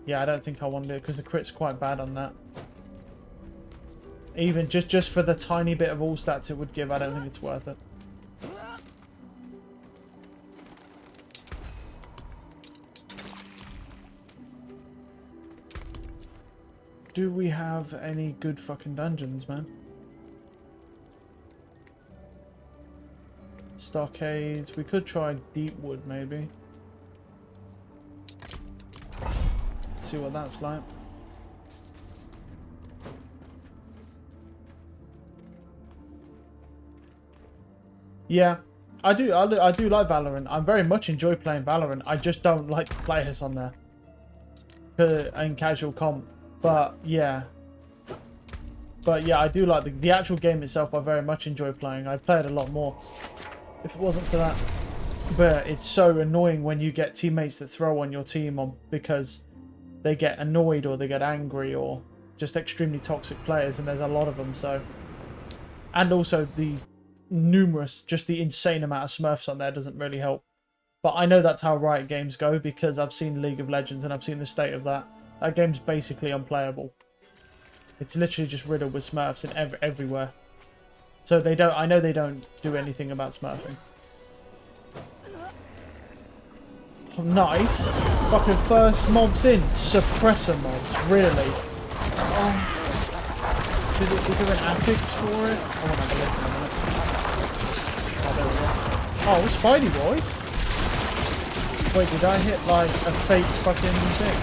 Yeah, I don't think I want to do it because the crit's quite bad on that. Even just for the tiny bit of all stats it would give, I don't think it's worth it. Do we have any good fucking dungeons, man? Stockades. We could try Deepwood, maybe. See what that's like. Yeah, I do like Valorant. I very much enjoy playing Valorant. I just don't like the players on there. And casual comp. But yeah, I do like the actual game itself. I very much enjoy playing. I've played a lot more if it wasn't for that. But it's so annoying when you get teammates that throw on your team on because they get annoyed or they get angry or just extremely toxic players, and there's a lot of them. So, and also the insane amount of Smurfs on there doesn't really help. But I know that's how Riot Games go because I've seen League of Legends and I've seen the state of that. That game's basically unplayable. It's literally just riddled with Smurfs in everywhere. So they don't. I know they don't do anything about Smurfing. Oh, nice. Fucking first mobs in. Suppressor mobs. Really? Oh. Is there an affix for it? I want to have a look in a minute. Oh, there we go. Oh, Spidey boys. Wait, did I hit like a fake fucking thing?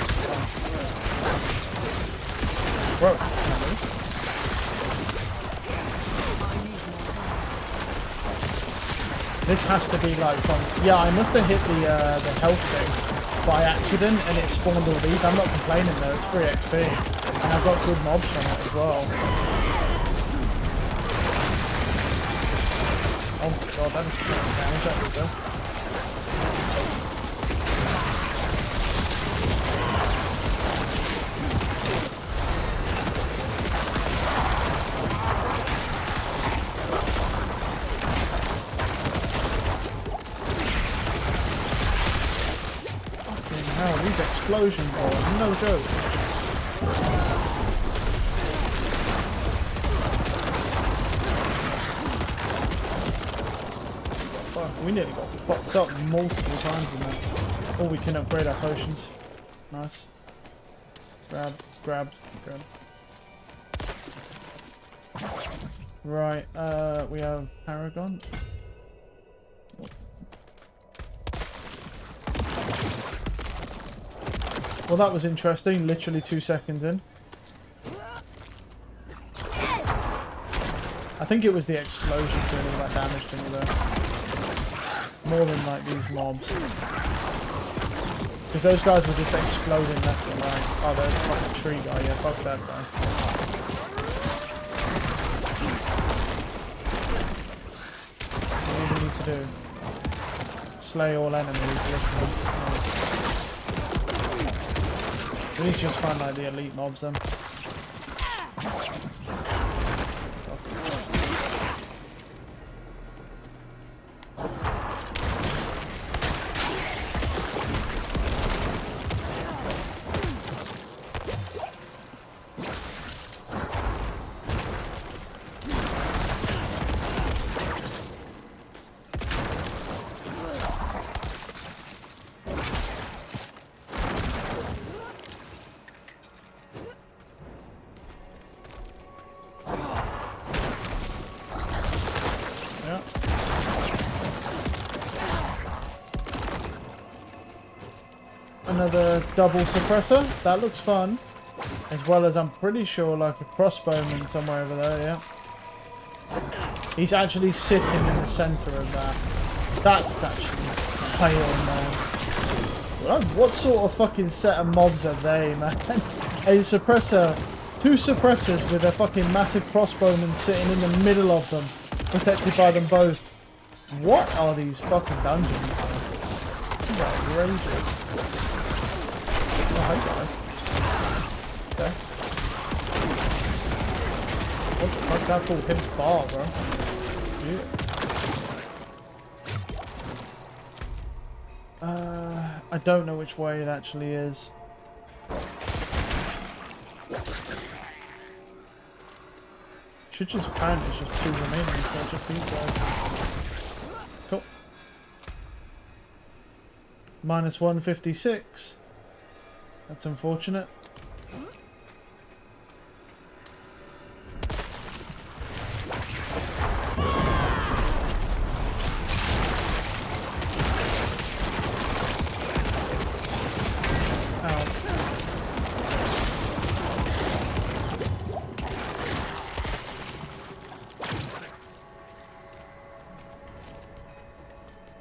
Bro, this has to be like from... Yeah, I must have hit the health thing by accident and it spawned all these. I'm not complaining though, it's free XP. And I've got good mobs from it as well. Oh my god, that is pretty damage, that was good. These explosions are no joke. Fuck, we nearly got fucked up multiple times in that. Oh, we can upgrade our potions. Nice. Grab. Right, we have Paragon. Well, that was interesting. Literally 2 seconds in. I think it was the explosion doing all that damage to me though. More than like these mobs. Because those guys were just exploding left and right. Oh, there's a fucking tree guy. Yeah, fuck that guy. What do we need to do? Slay all enemies. We need to just find like the elite mobs then. Another double suppressor. That looks fun. As well as I'm pretty sure like a crossbowman somewhere over there, yeah. He's actually sitting in the centre of that. That's actually pale, man. What sort of fucking set of mobs are they, man? A suppressor Two suppressors with a fucking massive crossbowman sitting in the middle of them, protected by them both. What are these fucking dungeons? This is outrageous. Oh, hi guys. Okay. What the fuck? That called him far, bro. Yeah. I don't know which way it actually is. Should just apparently it's just two remaining, so it's just these guys. Cool. Minus 156. That's unfortunate.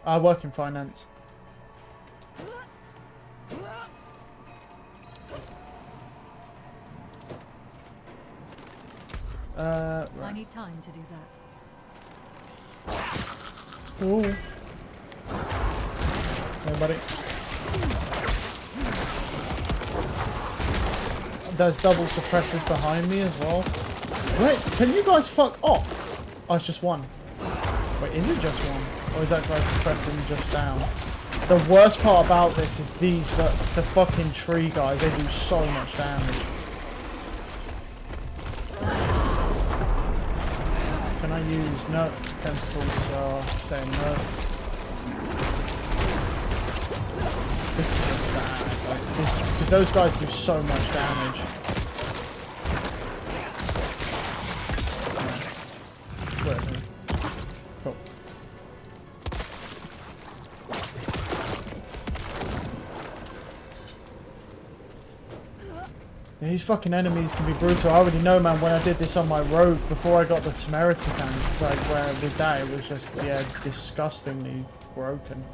I work in finance. I Right. need time to do that. Ooh. Hey, buddy. There's double suppressors behind me as well. Wait, can you guys fuck off? Oh, it's just one. Wait, is it just one? Or is that guy suppressing just down? The worst part about this is the fucking tree guys, they do so much damage. Can I use, no, tentacles are saying no. This is just bad, like, because those guys do so much damage. Whatever. Cool. Yeah, these fucking enemies can be brutal. I already know, man, when I did this on my road, before I got the temerity tanks, like, where with that, it was just, yeah, disgustingly broken.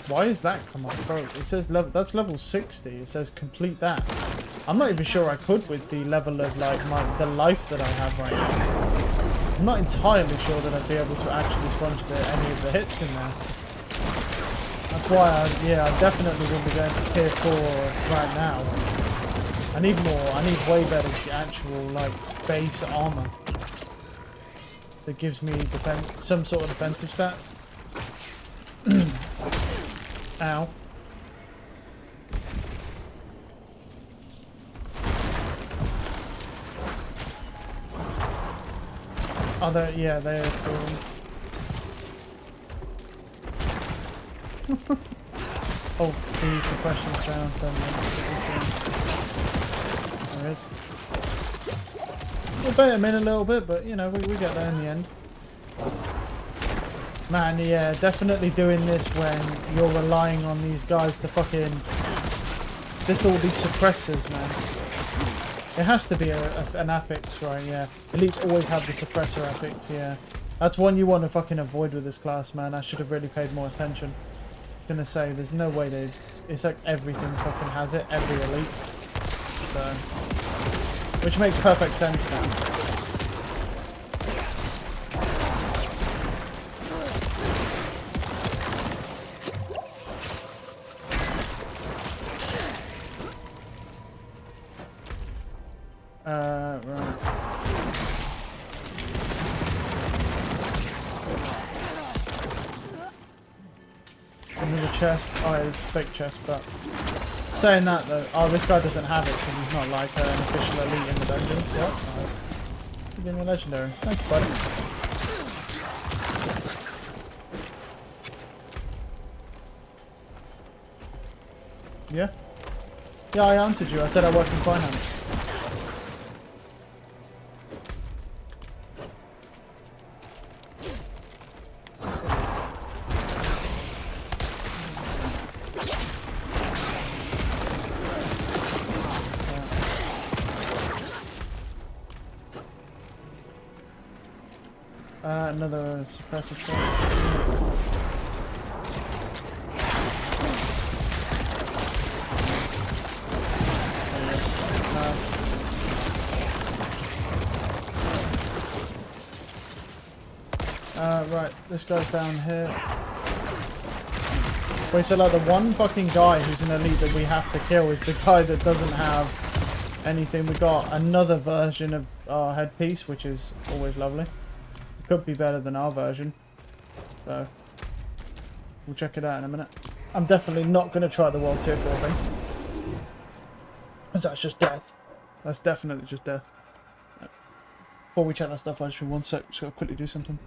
Why is that come up, bro? It says level, that's level 60. It says complete that. I'm not even sure I could with the level of like the life that I have right now. I'm not entirely sure that I'd be able to actually sponge any of the hits in there. That's why I definitely wouldn't be going to tier 4 right now. I need more. I need way better actual like base armor that gives me some sort of defensive stats. Ow. Oh, yeah, they are still. Oh, the suppression's down. There is. We'll bait them in a little bit, but you know, we get there in the end. Man, yeah, definitely doing this when you're relying on these guys to fucking... Just all these suppressors, man. It has to be an affix, right, yeah. Elites always have the suppressor affix, yeah. That's one you want to fucking avoid with this class, man. I should have really paid more attention. I'm gonna say, there's no way they... It's like everything fucking has it, every elite. So... Which makes perfect sense now. Right. Another chest. Oh, it's a fake chest, but... Saying that, though... Oh, this guy doesn't have it, because he's not like an official elite in the dungeon. What? Nice. He's getting a legendary. Thanks, buddy. Yeah? Yeah, I answered you. I said I work in finance. Another suppressor set. Right, this guy's down here. Wait, so like the one fucking guy who's an elite that we have to kill is the guy that doesn't have anything. We got another version of our headpiece, which is always lovely. Could be better than our version. So, we'll check it out in a minute. I'm definitely not going to try the World Tier 4 thing. Because that's just death. That's definitely just death. Before we check that stuff, I just need 1 sec. Just got to quickly do something.